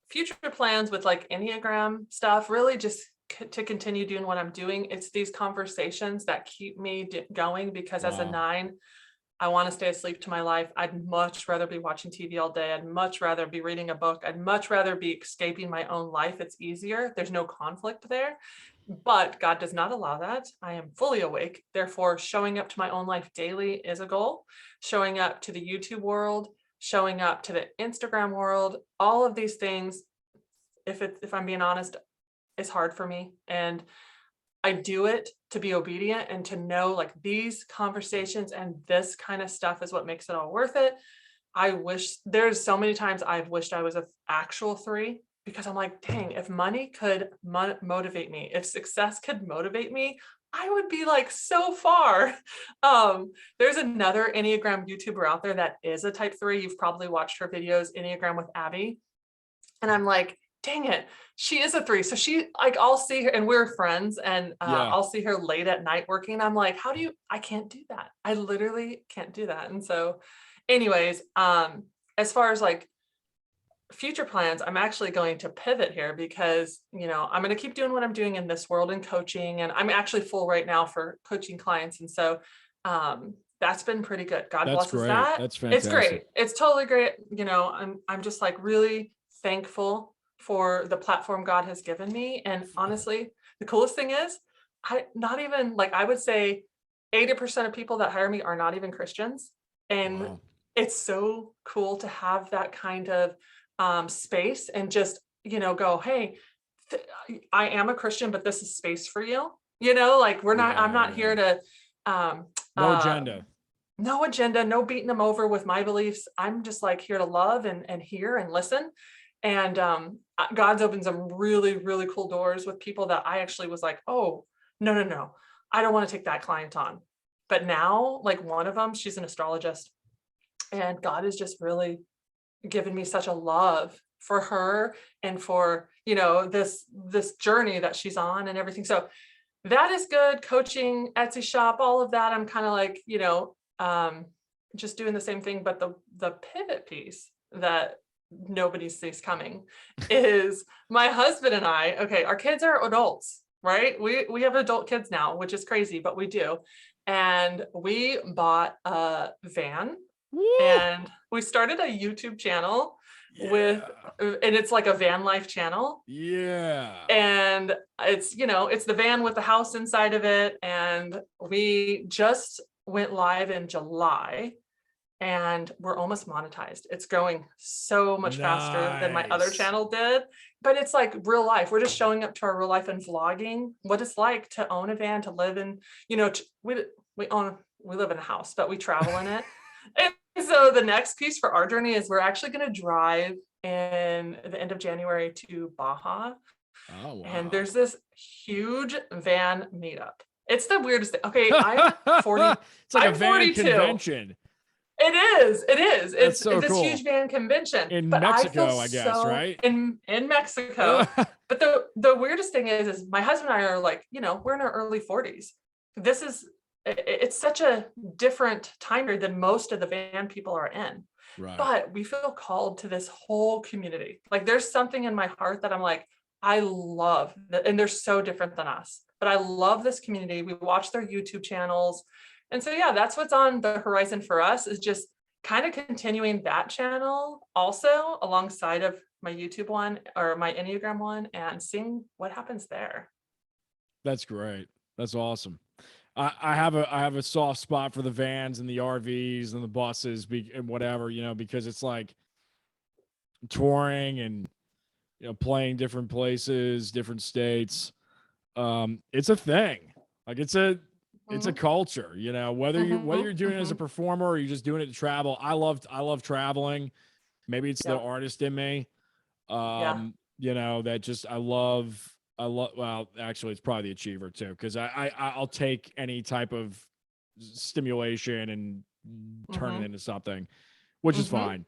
Future plans with like Enneagram stuff, really just to continue doing what I'm doing. It's these conversations that keep me going, because as a 9, I want to stay asleep to my life. I'd much rather be watching TV all day. I'd much rather be reading a book. I'd much rather be escaping my own life. It's easier. There's no conflict there. But God does not allow that. I am fully awake. Therefore, showing up to my own life daily is a goal. Showing up to the YouTube world, showing up to the Instagram world, all of these things, if I'm being honest, is hard for me. And I do it to be obedient and to know like these conversations and this kind of stuff is what makes it all worth it. I wish there's so many times I've wished I was an actual 3, because I'm like, dang, if money could motivate me, if success could motivate me, I would be like so far. There's another Enneagram YouTuber out there that is a type 3. You've probably watched her videos, Enneagram with Abby. And I'm like, dang it, she is a 3. So I'll see her, and we're friends, and I'll see her late at night working. I'm like, I can't do that. I literally can't do that. And so anyways, as far as like future plans, I'm actually going to pivot here, because, I'm going to keep doing what I'm doing in this world and coaching. And I'm actually full right now for coaching clients. And so, that's been pretty good. God blesses that. That's fantastic. It's great. It's totally great. I'm just like really thankful for the platform God has given me. And honestly, the coolest thing is I would say 80% of people that hire me are not even Christians. And it's so cool to have that kind of space and just, go, hey, I am a Christian, but this is space for you. Like I'm not here to, no agenda. No agenda, no beating them over with my beliefs. I'm just like here to love and hear and listen. And God's opened some really, really cool doors with people that I actually was like, oh, no. I don't want to take that client on. But now, like one of them, she's an astrologist. And God has just really given me such a love for her and for, this journey that she's on and everything. So that is good. Coaching, Etsy shop, all of that. I'm kind of like, just doing the same thing. But the pivot piece that nobody sees coming is my husband and I, okay, our kids are adults, right? We have adult kids now, which is crazy, but we do. And we bought a van. Woo! And we started a YouTube channel and it's like a van life channel. Yeah. And it's, it's the van with the house inside of it. And we just went live in July and we're almost monetized. It's growing so much faster than my other channel did, but it's like real life. We're just showing up to our real life and vlogging what it's like to own a van, to live in, we live in a house, but we travel in it. And so the next piece for our journey is we're actually going to drive in the end of January to Baja. Oh, wow. And there's this huge van meetup. It's the weirdest thing. Okay, I'm 40. It's like I'm a van 42. convention. It is. It's so this cool. Huge van convention In Mexico, I guess, right? In Mexico. But the weirdest thing is my husband and I are like, we're in our early 40s. It's such a different time period than most of the van people are in. Right. But we feel called to this whole community. Like there's something in my heart that I'm like, I love that. And they're so different than us, but I love this community. We watch their YouTube channels. And so, yeah, that's what's on the horizon for us, is just kind of continuing that channel also alongside of my YouTube one or my Enneagram one and seeing what happens there. That's great. That's awesome. I have a soft spot for the vans and the RVs and the buses and whatever, because it's like touring and, playing different places, different states. It's a thing. Like it's a culture, whether you're doing it as a performer or you're just doing it to travel. I love traveling. Maybe it's the artist in me. That just, I love, well, actually it's probably the achiever too. Cause I'll take any type of stimulation and turn it into something, which is fine.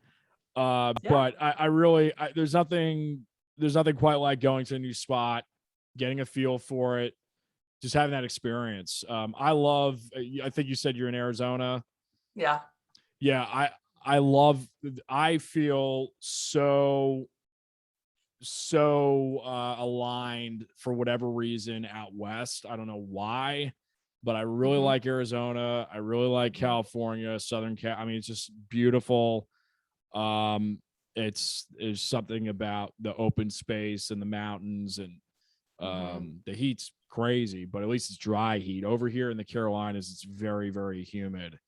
But I really, there's nothing quite like going to a new spot, getting a feel for it, just having that experience. I think you said you're in Arizona. Yeah. Yeah. I feel so aligned for whatever reason out West. I don't know why, but I really like Arizona. I really like California, Southern Cal. I mean, it's just beautiful. There's something about the open space and the mountains and the heat's crazy, but at least it's dry heat. Over here in the Carolinas, it's very, very humid,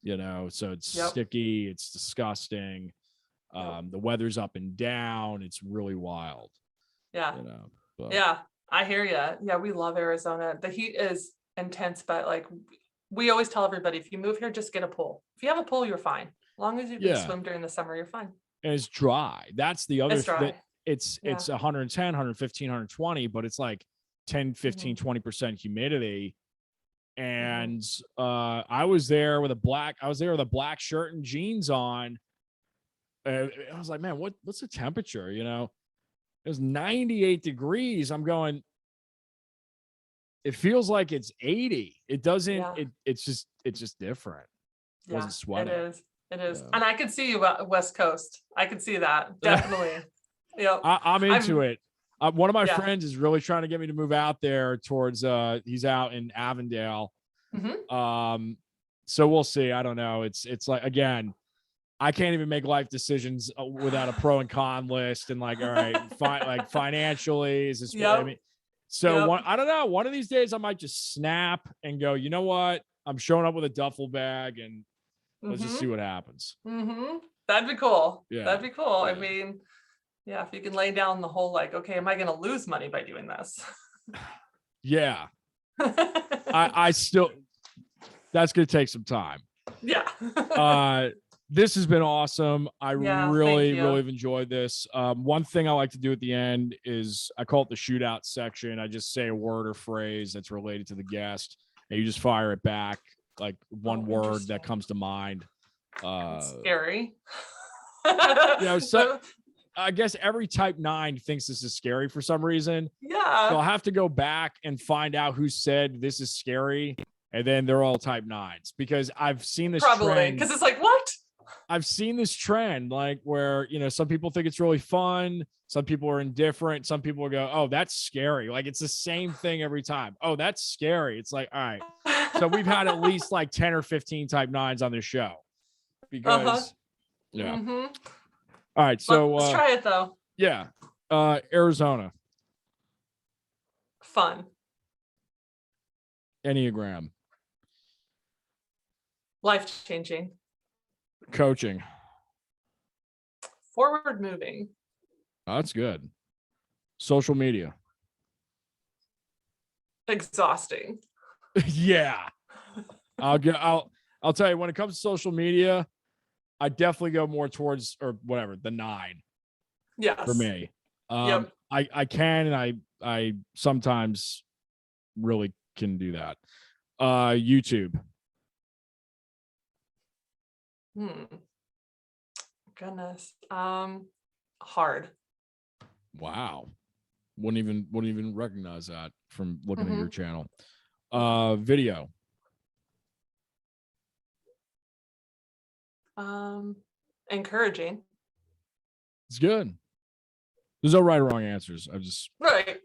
so it's sticky, it's disgusting. The weather's up and down. It's really wild. Yeah. Yeah, I hear you. Yeah, we love Arizona. The heat is intense, but like we always tell everybody, if you move here, just get a pool. If you have a pool, you're fine. As long as you can swim during the summer, you're fine. And it's dry. That's the other thing. It's 110, 115, 120, but it's like 10, 15, 20% humidity. And I was there with a black shirt and jeans on. I was like, man, what's the temperature? It was 98 degrees. I'm going, it feels like it's 80. It doesn't, it's just different. It wasn't sweating. It is. And I could see you West Coast. I could see that. Definitely. I'm into it. One of my friends is really trying to get me to move out there towards, he's out in Avondale. So we'll see. I don't know. It's like, again, I can't even make life decisions without a pro and con list and like, all right, like financially, is this what I mean? So I don't know. One of these days I might just snap and go, you know what? I'm showing up with a duffel bag and let's just see what happens. That'd be cool. Yeah. That'd be cool. Yeah. I mean, Yeah, if you can lay down the whole like, okay, am I going to lose money by doing this? Yeah. I still, that's going to take some time. Yeah. This has been awesome. I Yeah, really, thank you. really have enjoyed this. One thing I like to do at the end is I call it the shootout section. I just say a word or phrase that's related to the guest, and you just fire it back, like one word that comes to mind. That's scary. So I guess every type 9 thinks this is scary for some reason. Yeah. So I'll have to go back and find out who said this is scary. And then they're all type 9s because I've seen this probably because it's like, what? I've seen this trend, like where, some people think it's really fun. Some people are indifferent. Some people will go, oh, that's scary. Like it's the same thing every time. Oh, that's scary. It's like, all right. So we've had at least like 10 or 15 type 9s on this show because yeah. Mm-hmm. All right. So let's try it though. Yeah. Arizona. Fun. Enneagram. Life-changing. Coaching. Forward moving. Oh, that's good. Social media. Exhausting. Yeah. I'll tell you, when it comes to social media, I definitely go more towards or whatever, the 9. Yes. For me. Yep. I can and I sometimes really can do that. YouTube. Goodness. Hard. Wow. Wouldn't even recognize that from looking at your channel. Video. Encouraging. It's good. There's no right or wrong answers. I've just right.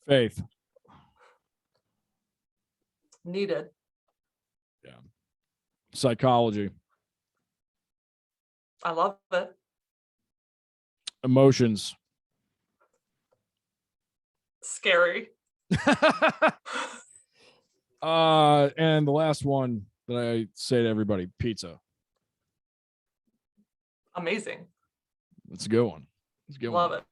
Faith. Needed. Yeah. Psychology. I love it. Emotions. Scary. And the last one that I say to everybody, pizza. Amazing. It's a good one. It's a good Love one. it.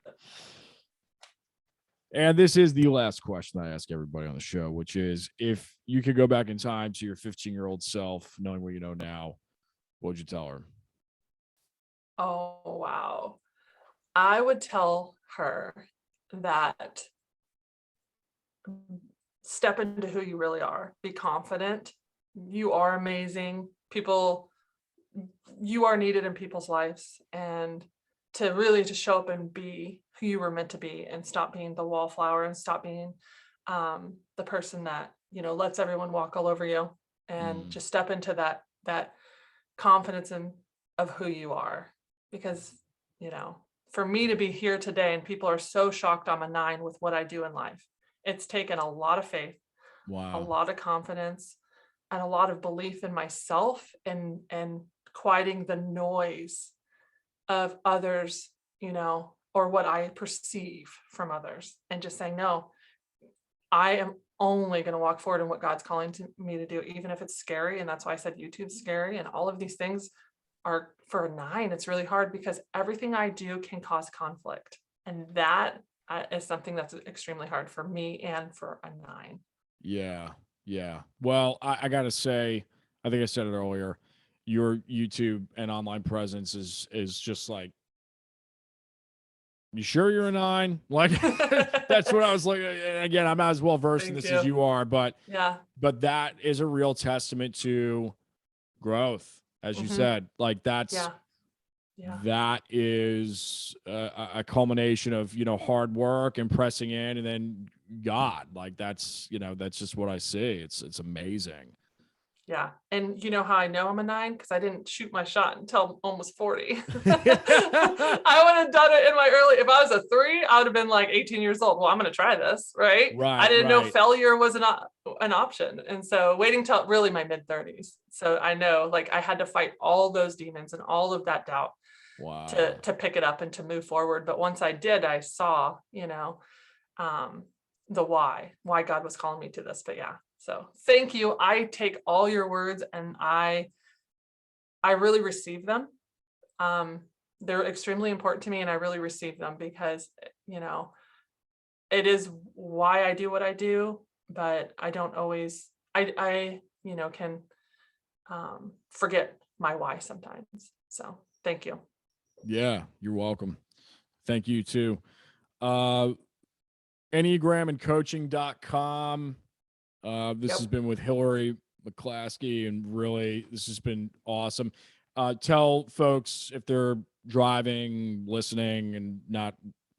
And this is the last question I ask everybody on the show, which is if you could go back in time to your 15-year-old self, knowing what you know now, what would you tell her? Oh, wow. I would tell her that step into who you really are. Be confident. You are amazing. You are needed in people's lives, and to show up and be who you were meant to be, and stop being the wallflower, and stop being the person that lets everyone walk all over you, and just step into that confidence of who you are. Because for me to be here today, and people are so shocked I'm a 9 with what I do in life, it's taken a lot of faith, a lot of confidence, and a lot of belief in myself, and quieting the noise of others, or what I perceive from others, and just saying, no, I am only going to walk forward in what God's calling me to do, even if it's scary. And that's why I said YouTube's scary, and all of these things are, for a 9, it's really hard because everything I do can cause conflict. And that is something that's extremely hard for me and for a 9. Yeah. Yeah. Well, I got to say, I think I said it earlier, your YouTube and online presence is just like, you sure you're a 9? Like, that's what I was like. And again, I'm not as well versed in this as you are, but that is a real testament to growth, as you said. Like that is a culmination of hard work and pressing in, and then God. Like that's just what I see. It's amazing. Yeah. And you know how I know I'm a 9? Because I didn't shoot my shot until almost 40. I would have done it in my early, if I was a 3, I would have been like 18 years old. Well, I'm going to try this. Right. I didn't know failure was an option. And so waiting till really my mid-30s. So I know, like, I had to fight all those demons and all of that doubt to pick it up and to move forward. But once I did, I saw, the why God was calling me to this. But yeah. So thank you. I take all your words, and I really receive them. they're extremely important to me, and I really receive them because, it is why I do what I do, but I don't always, I can forget my why sometimes. So thank you. Yeah, you're welcome. Thank you too. Enneagramandcoaching.com. This has been with Hillary McCaskey, and really, this has been awesome. Tell folks, if they're driving, listening, and not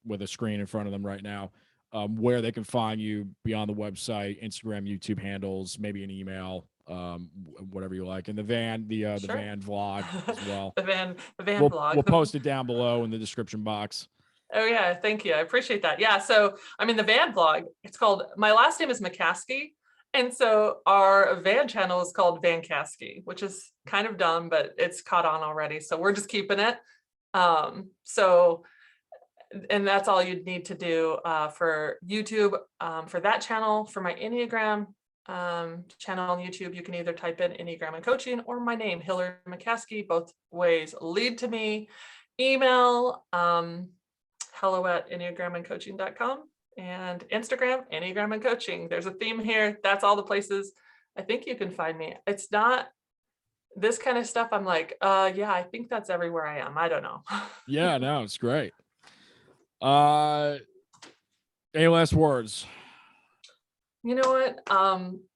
with a screen in front of them right now, where they can find you beyond the website, Instagram, YouTube handles, maybe an email, whatever you like, and the van vlog as well. the van vlog. We'll post it down below in the description box. Oh yeah, thank you. I appreciate that. Yeah, so the van vlog, it's called, my last name is McCaskey, and so our van channel is called McCaskey, which is kind of dumb, but it's caught on already, so we're just keeping it. And that's all you'd need to do for YouTube. For that channel, for my Enneagram channel on YouTube, you can either type in Enneagram and Coaching or my name, Hillary McCaskey. Both ways lead to me. Email hello@enneagramandcoaching.com, and Instagram, Enneagram and Coaching. There's a theme here. That's all the places I think you can find me. It's not this kind of stuff. I'm like, yeah, I think that's everywhere I am. I don't know. Yeah, no, it's great. Any last words? You know what?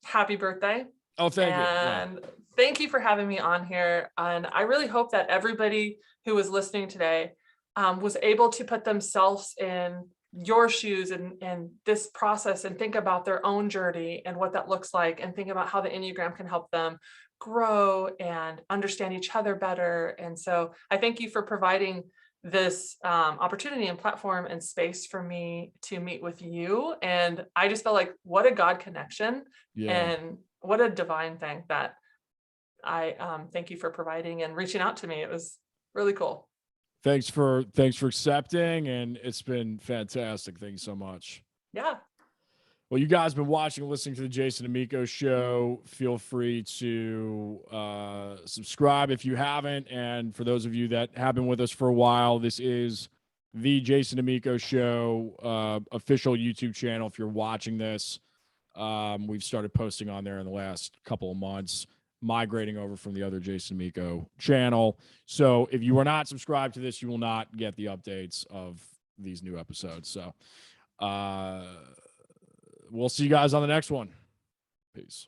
Happy birthday. Oh, thank you. And thank you for having me on here. And I really hope that everybody who was listening today was able to put themselves in your shoes and this process, and think about their own journey and what that looks like, and think about how the Enneagram can help them grow and understand each other better. And so I thank you for providing this opportunity and platform and space for me to meet with you. And I just felt like, what a God connection, and what a divine thing that I thank you for providing and reaching out to me. It was really cool. Thanks for accepting, and it's been fantastic. Thank you so much. Yeah. Well, you guys have been watching and listening to the Jason Damico Show. Feel free to subscribe if you haven't. And for those of you that have been with us for a while, this is the Jason Damico Show official YouTube channel. If you're watching this, we've started posting on there in the last couple of months, migrating over from the other Jason Damico channel. So if you are not subscribed to this, you will not get the updates of these new episodes. So we'll see you guys on the next one. Peace.